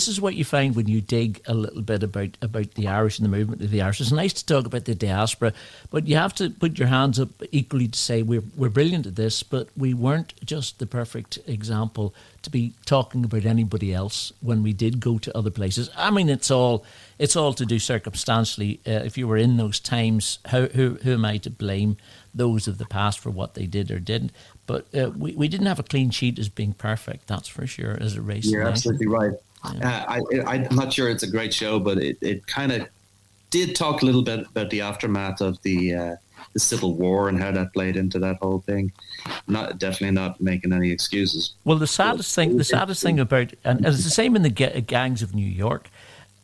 is what you find when you dig a little bit about the Irish and the movement of the Irish. It's nice to talk about the diaspora, but you have to put your hands up equally to say we're brilliant at this, but we weren't just the perfect example to be talking about anybody else when we did go to other places. I mean, it's all to do circumstantially. If you were in those times, who am I to blame those of the past for what they did or didn't? But we didn't have a clean sheet as being perfect, that's for sure, as a race. You're absolutely right. Yeah. I'm not sure it's a great show, but it kind of did talk a little bit about the aftermath of the Civil War and how that played into that whole thing. Definitely not making any excuses. Well, the saddest thing about, and it's the same in the gangs of New York.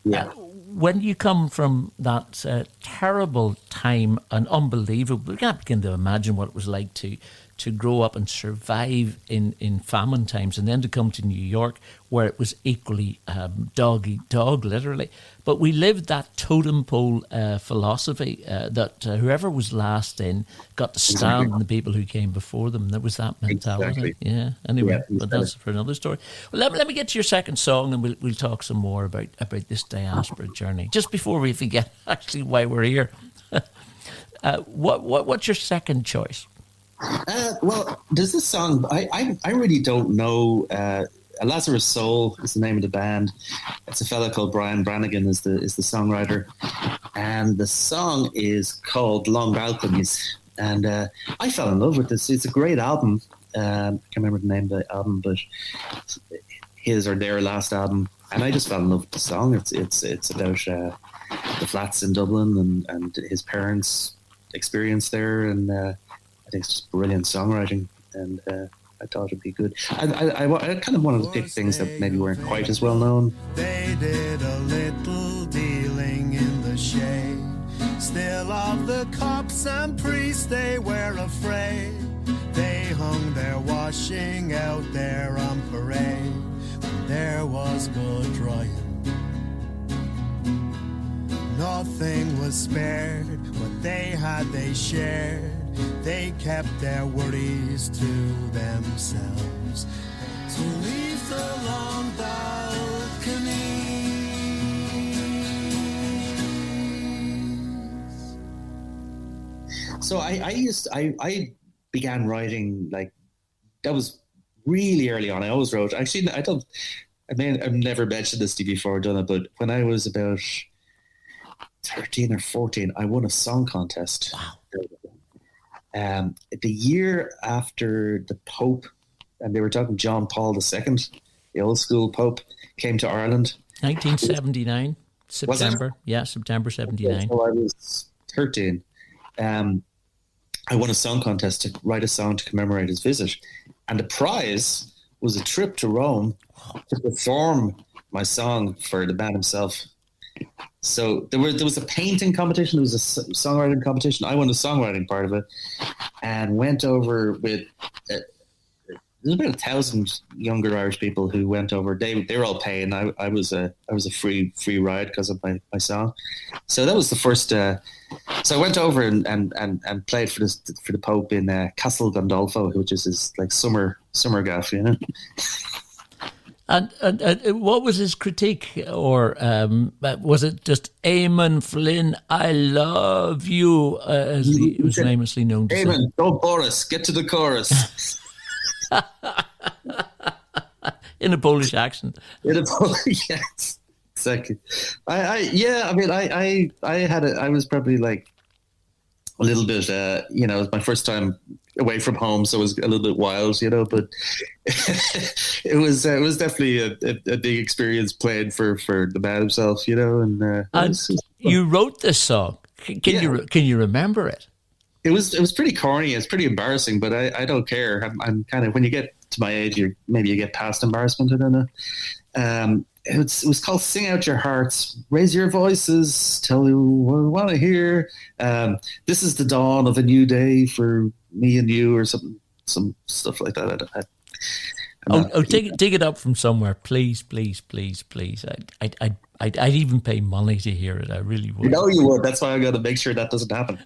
Yeah. When you come from that terrible time and unbelievable, we can't begin to imagine what it was like to to grow up and survive in famine times, and then to come to New York where it was equally dog eat dog, literally. But we lived that totem pole philosophy that whoever was last in got to stand on the people who came before them. There was that mentality. Exactly. Yeah. Anyway, but that's for another story. Well, let me get to your second song, and we'll talk some more about this diaspora journey. Just before we forget, actually, why we're here. What's your second choice? Well, there's this song. I really don't know. Lazarus Soul is the name of the band. It's a fella called Brian Brannigan is the songwriter, and the song is called Long Balconies. And I fell in love with this. It's a great album. I can't remember the name of the album, but his or their last album. And I just fell in love with the song. It's about the flats in Dublin and his parents' experience there, and I think it's just brilliant songwriting. And I thought it'd be good. I kind of wanted to pick things that maybe weren't quite as well known. They did a little dealing in the shade. Still of the cops and priests they were afraid. They hung their washing out there on parade. When there was good drying, nothing was spared. What they had they shared. They kept their worries to themselves. To leave the long balconies. So I began writing, like, that was really early on. I always wrote. Actually, I've never mentioned this to you before, Donagh, but when I was about 13 or 14, I won a song contest. Wow. The year after the Pope, and they were talking John Paul II, the old school Pope, came to Ireland. 1979, September. Yeah, September 79. So I was 13. I won a song contest to write a song to commemorate his visit. And the prize was a trip to Rome to perform my song for the man himself. So there was a painting competition, there was a songwriting competition. I won the songwriting part of it, and went over with there's about 1,000 younger Irish people who went over. They were all paying. I was a free ride because of my song. So that was the first. So I went over and played for the Pope in Castel Gandolfo, which is his like summer gaff, you know. And what was his critique, or was it just Eamonn Flynn, I love you, as he was famously known to say? Eamonn, don't bore us, get to the chorus. In a Polish accent. Yes, exactly. I was probably like a little bit, it was my first time away from home, so it was a little bit wild, you know, but it was definitely a big experience playing for the man himself, you know. And you wrote this song. Can you remember it? It was pretty corny. It's pretty embarrassing, but I don't care. I'm kind of, when you get to my age, maybe you get past embarrassment. I don't know. It was called "Sing Out Your Hearts, Raise Your Voices, Tell You What I Want to Hear." This is the dawn of a new day for me and you, or some stuff like that. Dig it up from somewhere, please. I'd even pay money to hear it. I really would. You know you would. That's why I got to make sure that doesn't happen.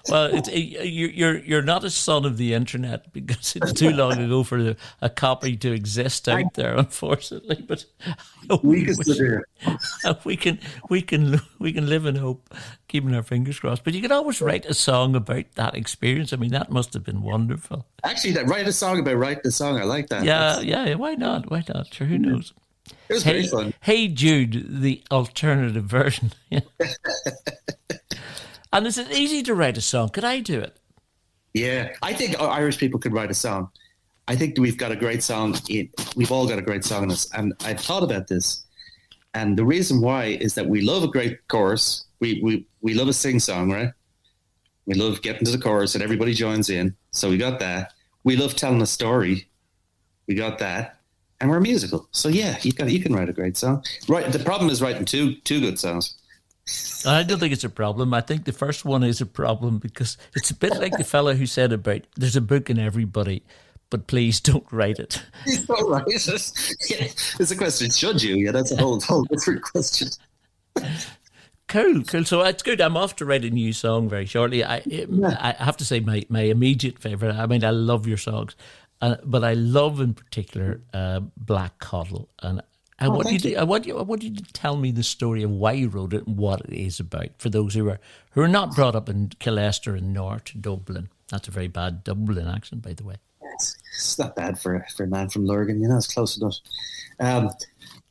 Well, you're not a son of the internet, because it's too long ago for a copy to exist out there, unfortunately. But we can live in hope, keeping our fingers crossed. But you can always write a song about that experience. I mean, that must have been wonderful. Actually, write a song about writing a song. I like that. Yeah. Why not? Sure, who knows? It was very fun. Hey Jude, the alternative version. Yeah. And is it easy to write a song? Could I do it? Yeah, I think Irish people could write a song. I think we've got a great song. We've all got a great song in us. And I thought about this. And the reason why is that we love a great chorus. We love a sing song, right? We love getting to the chorus and everybody joins in. So we got that. We love telling a story. We got that. And we're musical. So yeah, you can write a great song. Right. The problem is writing two good songs. I don't think it's a problem. I think the first one is a problem because it's a bit like the fellow who said about there's a book in everybody, but please don't write it. You don't write it. Yeah, it's a question, should you? Yeah, that's a whole different question. Cool. So it's good. I'm off to write a new song very shortly. I have to say my immediate favourite, I mean, I love your songs, but I love in particular Black Cuddle. And I want you to tell me the story of why you wrote it and what it is about for those who are not brought up in Killester and North Dublin. That's a very bad Dublin accent, by the way. It's not bad for a man from Lurgan, it's close enough.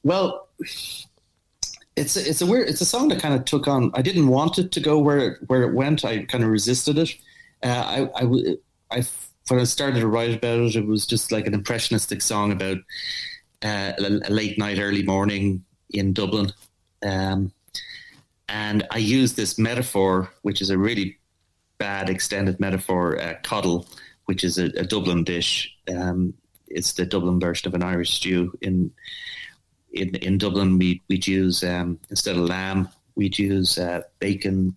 Well, it's a song that kind of took on. I didn't want it to go where it went. I kind of resisted it. When I started to write about it, it was just like an impressionistic song about a late night, early morning in Dublin, and I used this metaphor, which is a really bad extended metaphor, cuddle, which is a Dublin dish. It's the Dublin version of an Irish stew. In Dublin, we'd use, instead of lamb, we'd use bacon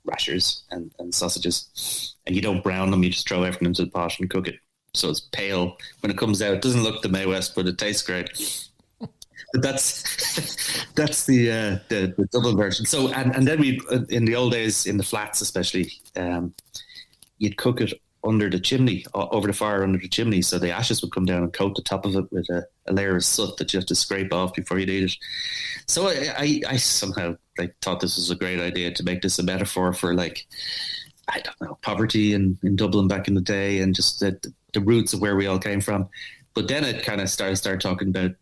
rashers and sausages. And you don't brown them, you just throw everything into the pot and cook it. So it's pale. When it comes out, it doesn't look the May West, but it tastes great. But that's the Dublin version. So and then we, in the old days, in the flats especially, you'd cook it under the chimney, over the fire under the chimney, so the ashes would come down and coat the top of it with a layer of soot that you have to scrape off before you'd eat it. So I somehow thought this was a great idea to make this a metaphor for I don't know, poverty in Dublin back in the day, and just the roots of where we all came from. But then it kind of started talking about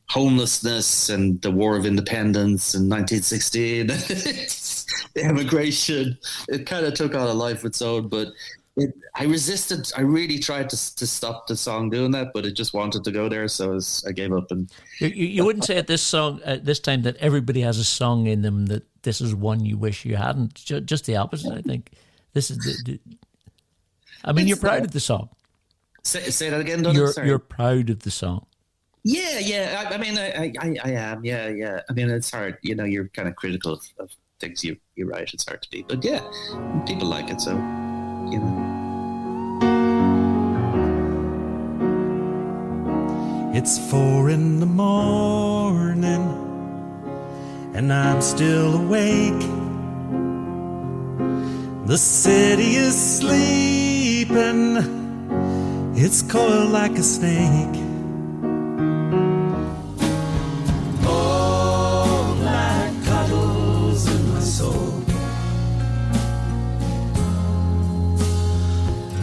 homelessness and the War of Independence in 1916, the immigration. It kind of took on a life of its own, but I resisted. I really tried to stop the song doing that, but it just wanted to go there, so I gave up. And you wouldn't say at this time that everybody has a song in them that this is one you wish you hadn't. Just the opposite, I think. This is I mean, you're proud of the song. Say that again, Donagh. You're proud of the song. Yeah. I mean, I am. Yeah. I mean, it's hard. You're kind of critical of things you write. It's hard to be, but yeah, people like it, so It's 4 in the morning and I'm still awake. The city is sleeping, it's coiled like a snake. Oh, black cuddles in my soul.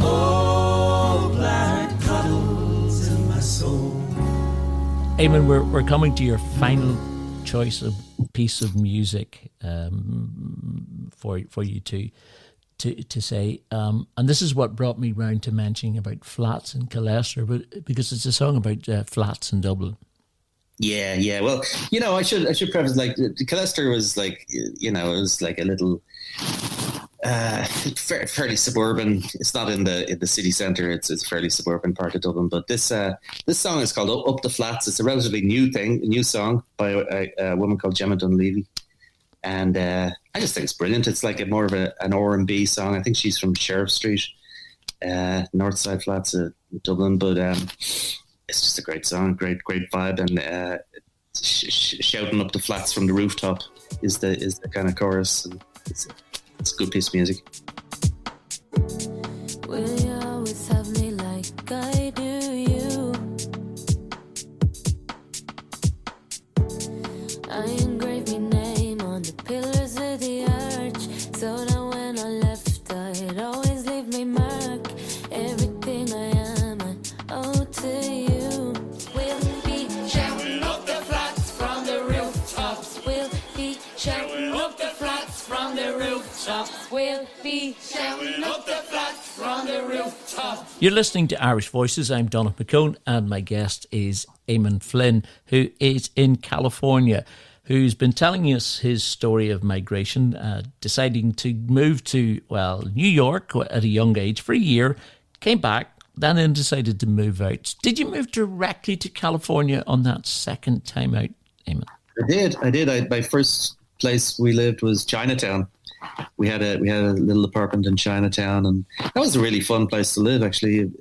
Oh, black cuddles in my soul. Eamonn, we're coming to your final choice of piece of music for you to say, and this is what brought me round to mentioning about flats in Killester, but because it's a song about flats in Dublin. Yeah. Well, I should preface, Killester was it was like a little fairly suburban. It's not in the city centre. It's a fairly suburban part of Dublin. But this song is called "Up the Flats." It's a relatively new song by a woman called Gemma Dunleavy, and I just think it's brilliant. It's like more of an R&B song. I think she's from Sheriff Street, North Side Flats of Dublin. But it's just a great song, great vibe, and shouting up the flats from the rooftop is the kind of chorus. And it's a good piece of music. Will you always have me like I do you? I engraved my name on the pillars of the arch, so that when I left I'd always leave my mark. Everything I am I owe to you. We'll be shouting up the flats from the rooftops. We'll be shouting up the flats from the rooftops. We'll be shouting up the flats from the rooftops. You're listening to Irish Voices. I'm Donagh McKeown, and my guest is Eamonn Flynn, who is in California, who's been telling us his story of migration, deciding to move to, New York at a young age for a year, came back, then decided to move out. Did you move directly to California on that second time out, Eamonn? I did. My first place we lived was Chinatown. We had a little apartment in Chinatown, and that was a really fun place to live, actually,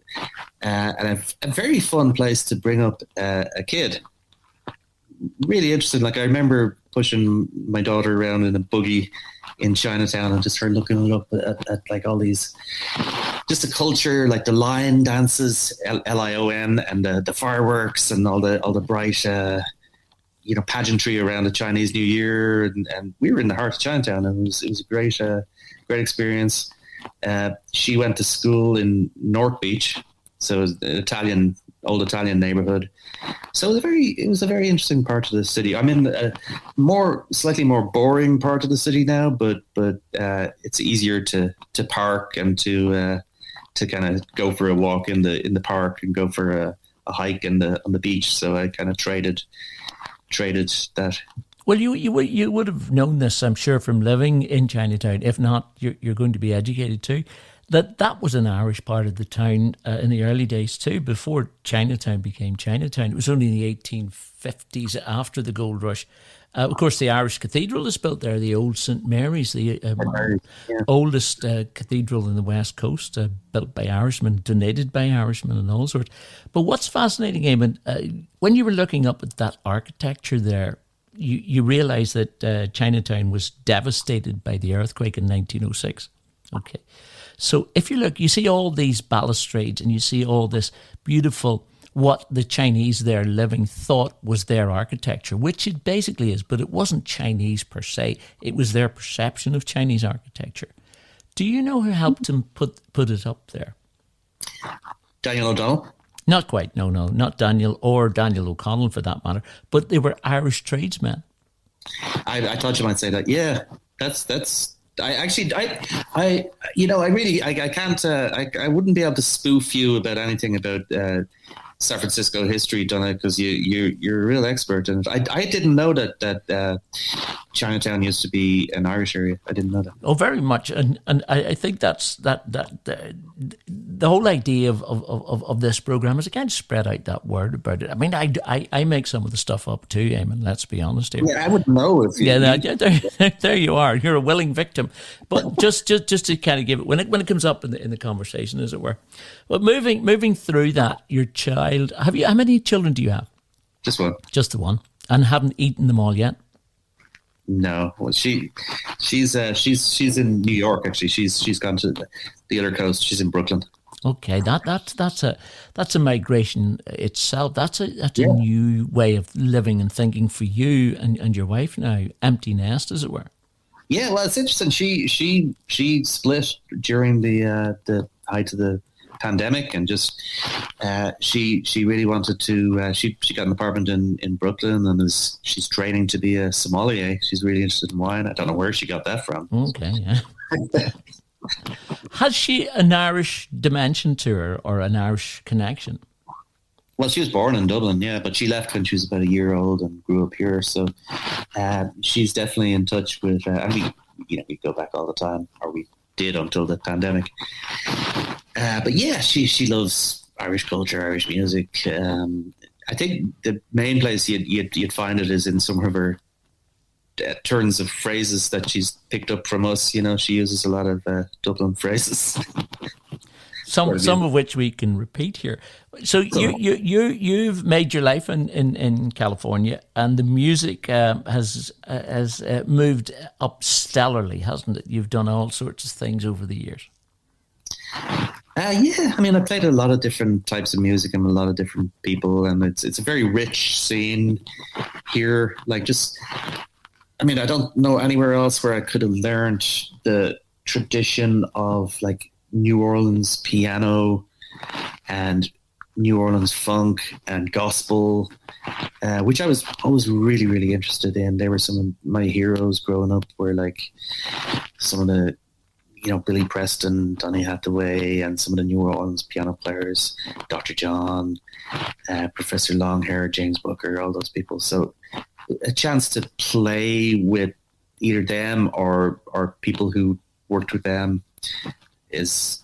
and a very fun place to bring up a kid. Really interesting. Like, I remember pushing my daughter around in a buggy in Chinatown and just her looking up at like all these, just the culture, like the lion dances, Lion, and the fireworks and all the bright, pageantry around the Chinese New Year, and we were in the heart of Chinatown, and it was a great experience. She went to school in North Beach, so it was an old Italian neighborhood. So it was a very interesting part of the city. I'm in a slightly more boring part of the city now, but it's easier to park and to kind of go for a walk in the park and go for a hike on the beach. So I kind of traded that. Well, you would have known this, I'm sure, from living in Chinatown. If not, you're going to be educated too. That was an Irish part of the town in the early days too, before Chinatown became Chinatown. It was only in the 1850s, after the gold rush. Of course, the Irish Cathedral is built there, the old St. Mary's, the oldest cathedral in the West Coast, built by Irishmen, donated by Irishmen and all sorts. But what's fascinating, Eamonn, when you were looking up at that architecture there, you realise that Chinatown was devastated by the earthquake in 1906. Okay. So if you look, you see all these balustrades and you see all this beautiful, what the Chinese there living thought was their architecture, which it basically is, but it wasn't Chinese per se. It was their perception of Chinese architecture. Do you know who helped him put it up there? Daniel O'Donnell? Not quite, no, not Daniel or Daniel O'Connell for that matter, but they were Irish tradesmen. I thought you might say that. Yeah, that's. I wouldn't be able to spoof you about anything about San Francisco history, Donagh, because you're a real expert in it. I didn't know that Chinatown used to be an Irish area. I didn't know that. Oh, very much, and I think that's the whole idea of this program is, again, spread out that word about it. I mean, I make some of the stuff up too, Eamonn. Let's be honest here. Yeah, I wouldn't know if you. Yeah, there you are. You're a willing victim, but just to kind of give it when it comes up in the conversation, as it were. But moving through that, your child. How many children do you have? Just one. Just the one, and haven't eaten them all yet. No, well, she's in New York, actually. She's gone to the other coast. She's in Brooklyn. Okay, that's a migration itself. That's a new way of living and thinking for you and your wife now. Empty nest, as it were. Yeah, well, it's interesting. She split during the height of the pandemic, and just she really wanted to. She got an apartment in Brooklyn, and she's training to be a sommelier. She's really interested in wine. I don't know where she got that from. Okay, yeah. Has she an Irish dimension to her, or an Irish connection? Well, she was born in Dublin, yeah, but she left when she was about a year old and grew up here. So she's definitely in touch with. And we go back all the time, or we did until the pandemic. But yeah, she loves Irish culture, Irish music. I think the main place you'd find it is in some of her turns of phrases that she's picked up from us. She uses a lot of Dublin phrases. Some of which we can repeat here. So you've made your life in California, and the music has moved up stellarly, hasn't it? You've done all sorts of things over the years. Yeah, I mean, I played a lot of different types of music and a lot of different people, and it's a very rich scene here. I don't know anywhere else where I could have learned the tradition of like New Orleans piano and New Orleans funk and gospel, which I was always really, really interested in. They were some of my heroes growing up, were like some of the, Billy Preston, Donny Hathaway, and some of the New Orleans piano players, Dr. John, Professor Longhair, James Booker, all those people. So a chance to play with either them or people who worked with them is,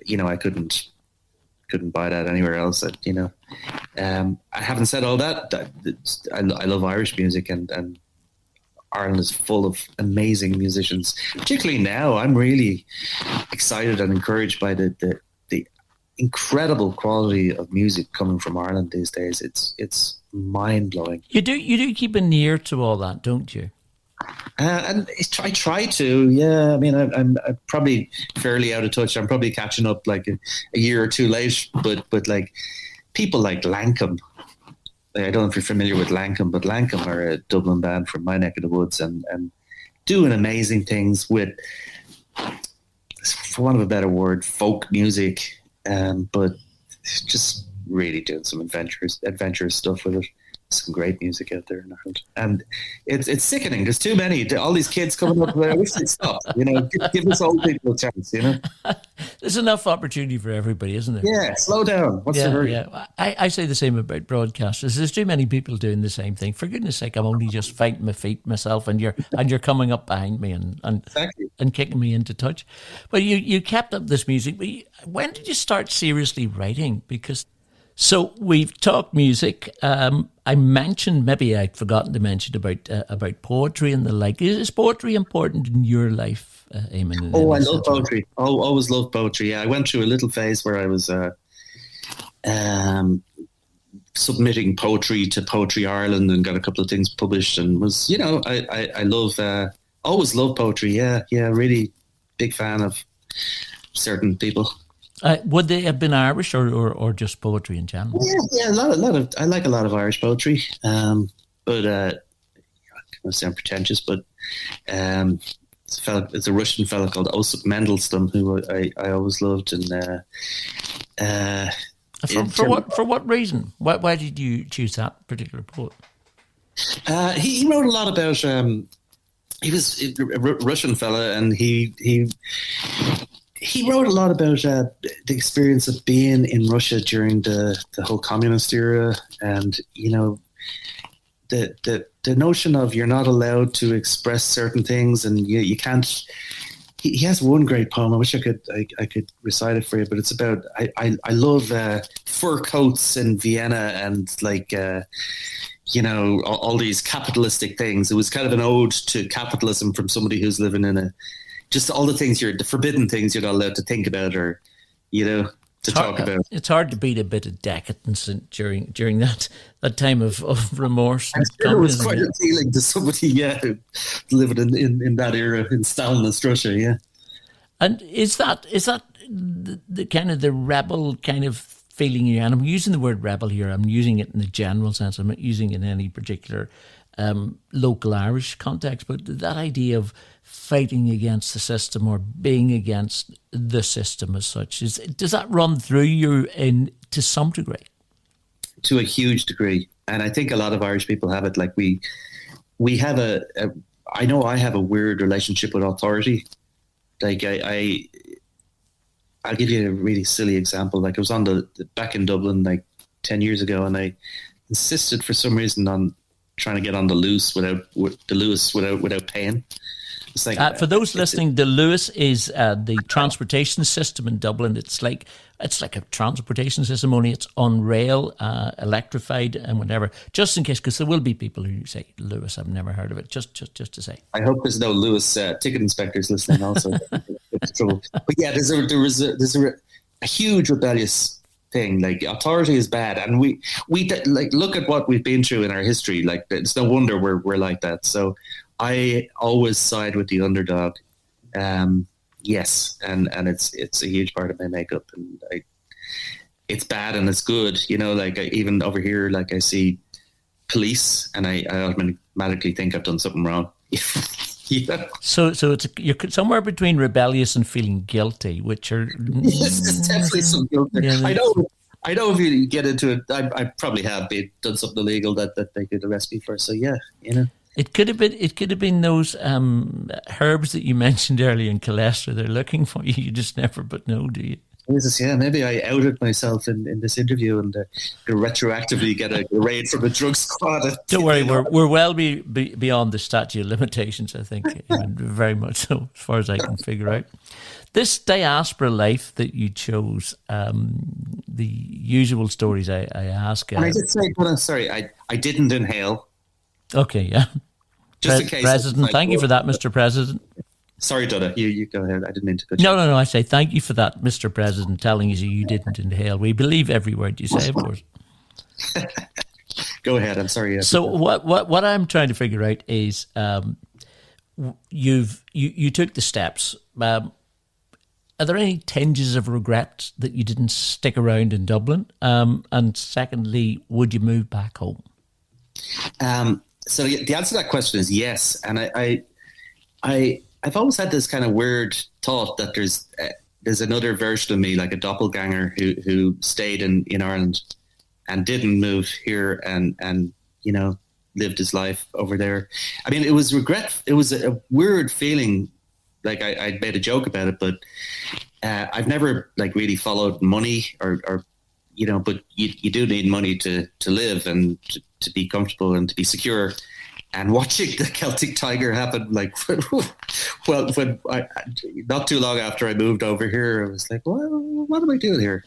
I couldn't buy that anywhere else. I haven't said all that. I love Irish music, and Ireland is full of amazing musicians. Particularly now, I'm really excited and encouraged by the incredible quality of music coming from Ireland these days. It's mind blowing. You do keep an ear to all that, don't you? And I try to, yeah. I mean, I'm probably fairly out of touch. I'm probably catching up like a year or two late. But like people like Lankum, I don't know if you're familiar with Lankum, but Lankum are a Dublin band from my neck of the woods and doing amazing things with, for want of a better word, folk music. But just really doing some adventurous stuff with it. Some great music out there in Ireland, and it's sickening. There's too many. All these kids coming up. I wish they'd stop. Give us old people a chance. There's enough opportunity for everybody, isn't there? Yeah, slow down. What's the hurry? Yeah, I say the same about broadcasters. There's too many people doing the same thing. For goodness sake, I'm only just fighting my feet myself, and you're coming up behind me and Exactly. and kicking me into touch. But you kept up this music. But when did you start seriously writing? So we've talked music. I mentioned, maybe I'd forgotten to mention about poetry and the like. Is poetry important in your life, Eamonn? Oh, I love poetry. Oh, always loved poetry. Yeah, I went through a little phase where I was submitting poetry to Poetry Ireland and got a couple of things published, and was I love always loved poetry. Yeah, really big fan of certain people. Would they have been Irish or just poetry in general? Yeah, a lot of. I like a lot of Irish poetry, but I don't sound pretentious, but it's a Russian fellow called Osip Mandelstam who I always loved, and for what reason? Why did you choose that particular poet? He wrote a lot about. He was a Russian fella, and he wrote a lot about the experience of being in Russia during the whole communist era, and the notion of you're not allowed to express certain things, and you can't. He has one great poem. I wish I could recite it for you, but it's about I love fur coats in Vienna and like. All these capitalistic things. It was kind of an ode to capitalism from somebody who's living in just all the forbidden things you're not allowed to think about or, talk about. It's hard to beat a bit of decadence during that time of remorse. I'm sure it was quite appealing to somebody, living in that era in Stalinist Russia, yeah. And is that the kind of the rebel kind of feeling you? And I'm using the word rebel here. I'm using it in the general sense. I'm not using it in any particular local Irish context, but that idea of fighting against the system or being against the system as such, does that run through you to some degree? To a huge degree. And I think a lot of Irish people have it. Like we have I know I have a weird relationship with authority. Like I'll give you a really silly example. Like I was on back in Dublin like 10 years ago, and I insisted for some reason on trying to get on the Luas without paying. It's like, for those listening, the Luas is the transportation system in Dublin. It's like a transportation system, only it's on rail, electrified and whatever. Just in case, because there will be people who say Luas, I've never heard of it. Just to say. I hope there's no Luas ticket inspectors listening. Also, trouble. But yeah, there's a huge rebellious thing. Like authority is bad, and we like look at what we've been through in our history. Like it's no wonder we're like that. So I always side with the underdog. Yes, and it's a huge part of my makeup, and it's bad and it's good. Like even over here, like I see police, and I automatically think I've done something wrong. Yeah. So you're somewhere between rebellious and feeling guilty, which are yes, there's definitely some guilt there. Yeah, I know if you get into it, I probably have done something illegal that they could arrest me for. So yeah, It could have been those herbs that you mentioned earlier in cholesterol. They're looking for you. You just never but know, do you? Jesus, yeah, maybe I outed myself in this interview and retroactively get a raid from a drug squad. Don't worry, we're well beyond the statute of limitations, I think, very much so, as far as I can figure out. This diaspora life that you chose, the usual stories I ask. And I did say, sorry, I didn't inhale. Okay, yeah. just in case. President, thank you for that, Mr. President. Sorry, Donagh, you go ahead. I didn't mean to cut you. No. I say thank you for that, Mr. President, telling us you didn't inhale. We believe every word you say, of course. Go ahead. I'm sorry. So what I'm trying to figure out is you took the steps. Are there any tinges of regret that you didn't stick around in Dublin? And secondly, would you move back home? So the answer to that question is yes. And I've always had this kind of weird thought that there's another version of me, like a doppelganger who stayed in Ireland and didn't move here and lived his life over there. I mean, it was regret. It was a weird feeling. Like I made a joke about it, but I've never like really followed money or but you do need money to live and to be comfortable and to be secure. And watching the Celtic Tiger happen, like, when not too long after I moved over here, I was like, well, what am I doing here?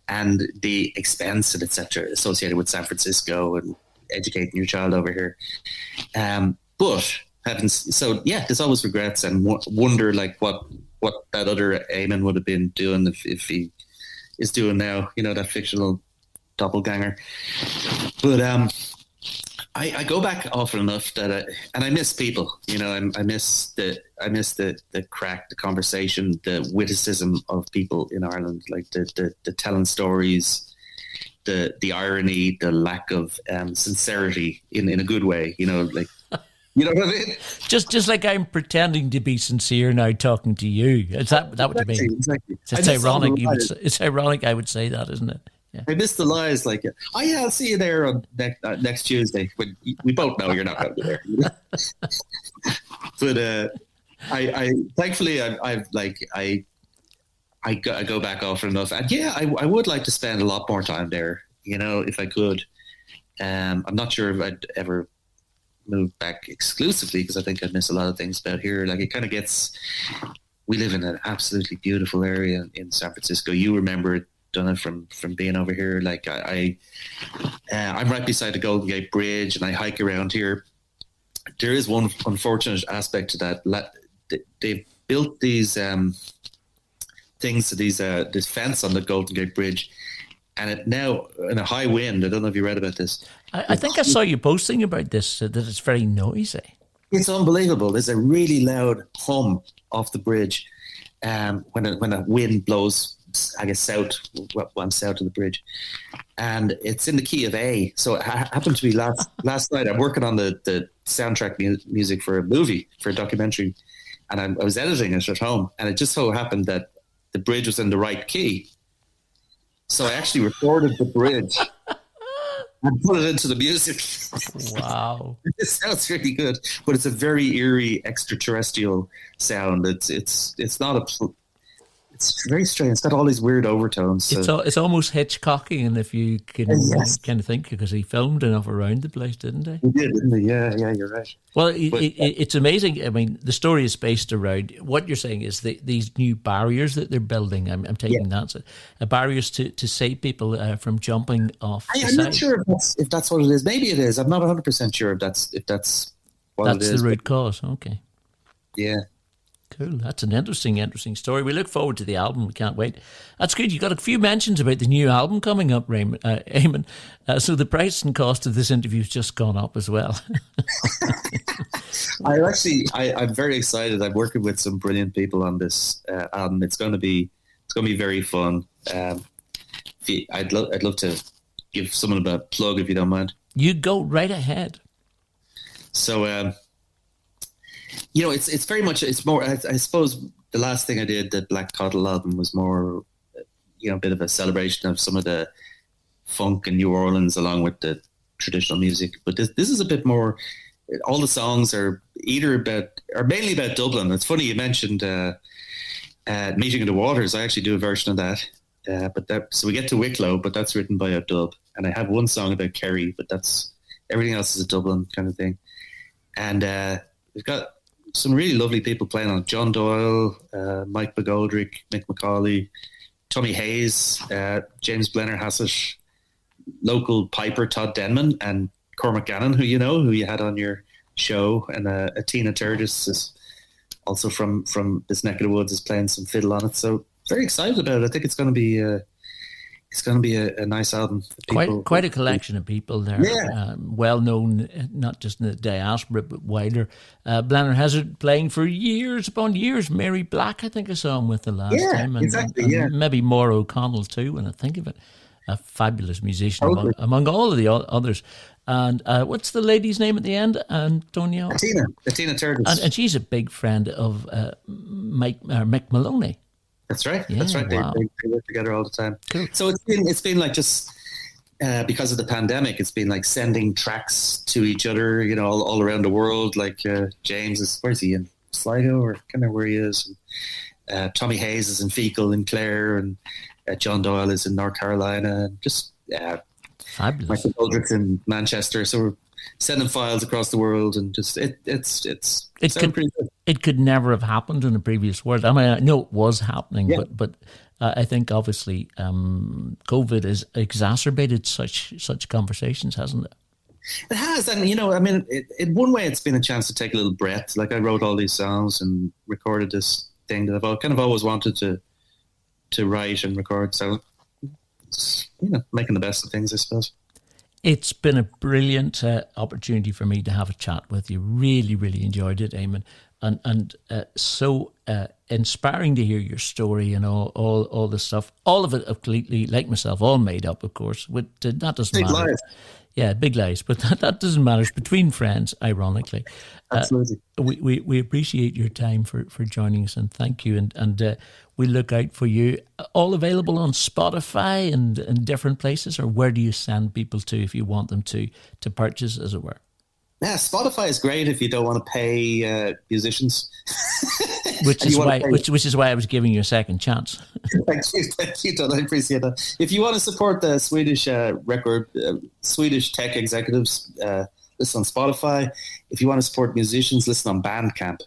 And the expense and etc. associated with San Francisco and educating your child over here. But so yeah, there's always regrets and wonder like what that other Eamonn would have been doing if he is doing now, that fictional doppelganger. But I go back often enough that I miss people. I miss the crack, the conversation, the witticism of people in Ireland, like the telling stories, the irony, the lack of sincerity in a good way. Like. You know what I mean? Just like I'm pretending to be sincere now talking to you. Is that what you mean? Exactly. It's ironic. It's ironic. I would say that, isn't it? Yeah. I miss the lies. Like, oh yeah, I'll see you there on next Tuesday. When we both know you're not going to be there. But I thankfully I go back often enough, and yeah, I would like to spend a lot more time there. If I could. I'm not sure if I'd ever move back exclusively because I think I'd miss a lot of things about here. Like it kind of we live in an absolutely beautiful area in San Francisco. You remember it, Donagh, from being over here. Like I'm right beside the Golden Gate Bridge and I hike around here. There is one unfortunate aspect to that. They've built these things to this fence on the Golden Gate Bridge, and it now in a high wind. I don't know if you read about this. I think I saw you posting about this, that it's very noisy. It's unbelievable. There's a really loud hum off the bridge when a wind blows, I guess, south. Well, I'm south of the bridge. And it's in the key of A. So it happened to be last night. I'm working on the soundtrack music for a movie, for a documentary. And I was editing it at home. And it just so happened that the bridge was in the right key. So I actually recorded the bridge and put it into the music. Wow. It sounds really good, but it's a very eerie extraterrestrial sound. It's not it's very strange. It's got all these weird overtones. So. It's almost Hitchcockian if you can kind of think, because he filmed enough around the place, didn't he? He did, didn't he? Yeah, you're right. Well, it's amazing. I mean, the story is based around what you're saying is these new barriers that they're building. I'm taking that. So, barriers to save people from jumping off the side. I'm not sure if that's what it is. Maybe it is. I'm not 100% sure if that's what it is. That's the root cause. Okay. Yeah. Cool. That's an interesting story. We look forward to the album. We can't wait. That's good. You got a few mentions about the new album coming up, Eamonn. So the price and cost of this interview has just gone up as well. I'm very excited. I'm working with some brilliant people on this album. It's going to be very fun. I'd love to give someone a plug if you don't mind. You go right ahead. So. It's very much, it's more, I suppose the last thing I did, the Black Cuddle album, was more, a bit of a celebration of some of the funk in New Orleans along with the traditional music. But this is a bit more, all the songs are mainly about Dublin. It's funny you mentioned Meeting in the Waters. I actually do a version of that. So we get to Wicklow, but that's written by a dub. And I have one song about Kerry, but everything else is a Dublin kind of thing. And we've got some really lovely people playing on it. John Doyle, Mike McGoldrick, Mick McCauley, Tommy Hayes, James Blenner-Hassett, local piper Todd Denman, and Cormac Gannon, who you had on your show, and a Tina Turgis is also from this neck of the woods is playing some fiddle on it. So very excited about it. I think it's going to be a nice album. Quite a collection of people there. Yeah. Well known, not just in the diaspora, but wider. Blanner Hazard playing for years upon years. Mary Black, I think I saw him with the last time. And, exactly, and maybe Maura O'Connell too, when I think of it. A fabulous musician among all of the others. And what's the lady's name at the end? Antonio? Tina Turgis. And she's a big friend of Mick Maloney. That's right. Yeah, That's right. Wow. They work together all the time. Cool. So it's been like just because of the pandemic, it's been like sending tracks to each other, all around the world. Like James where's he, in Sligo, or I can't remember where he is. And, Tommy Hayes is in Fecal in Clare, and John Doyle is in North Carolina, and just Fabulous. Michael Goldrick's in Manchester. So we're sending files across the world, and just it's pretty good. It could never have happened in a previous world. I mean, I know it was happening, Yeah. but I think obviously COVID has exacerbated such conversations, hasn't it? It has, and in one way, it's been a chance to take a little breath. Like I wrote all these songs and recorded this thing that I've kind of always wanted to write and record. So, making the best of things, I suppose. It's been a brilliant opportunity for me to have a chat with you. Really, really enjoyed it, Eamonn, and so inspiring to hear your story and all the stuff. All of it completely, like myself, all made up, of course. That doesn't Big matter. lies. Yeah, big lies, but that doesn't matter. It's between friends, ironically. Absolutely. We appreciate your time for joining us, and thank you. And we look out for you. All available on Spotify and different places, or where do you send people to if you want them to purchase, as it were? Yeah, Spotify is great if you don't want to pay musicians. Which is why I was giving you a second chance. Thank you, Don. I appreciate that. If you want to support the Swedish Swedish tech executives, listen on Spotify. If you want to support musicians, listen on Bandcamp,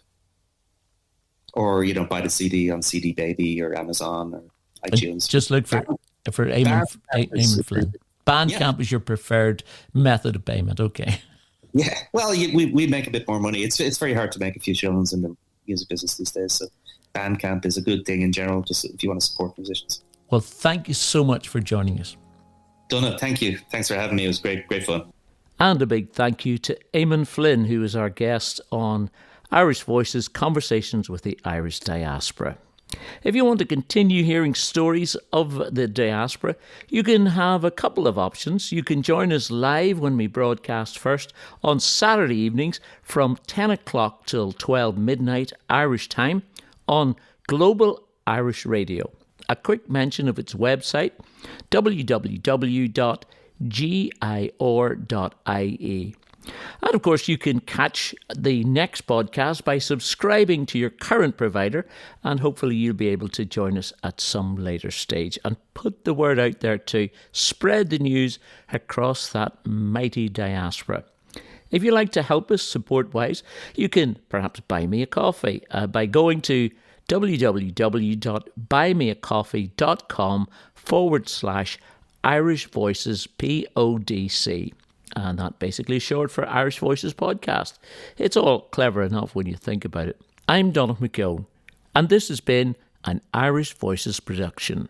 or buy the CD on CD Baby or Amazon or iTunes. Just look for Eamonn Flynn. Bandcamp is your preferred method of payment. Okay. Yeah, well, we make a bit more money. It's very hard to make a few shillings in the music business these days. So Bandcamp is a good thing in general, just if you want to support musicians. Well, thank you so much for joining us. Donagh, thank you. Thanks for having me. It was great fun. And a big thank you to Eamonn Flynn, who is our guest on Irish Voices, Conversations with the Irish Diaspora. If you want to continue hearing stories of the diaspora, you can have a couple of options. You can join us live when we broadcast first on Saturday evenings from 10 o'clock till 12 midnight Irish time on Global Irish Radio. A quick mention of its website, www.gior.ie. And of course, you can catch the next podcast by subscribing to your current provider, and hopefully you'll be able to join us at some later stage and put the word out there to spread the news across that mighty diaspora. If you'd like to help us support-wise, you can perhaps buy me a coffee by going to www.buymeacoffee.com/Irish Voices PODC. And that basically is short for Irish Voices Podcast. It's all clever enough when you think about it. I'm Donagh McKeown, and this has been an Irish Voices production.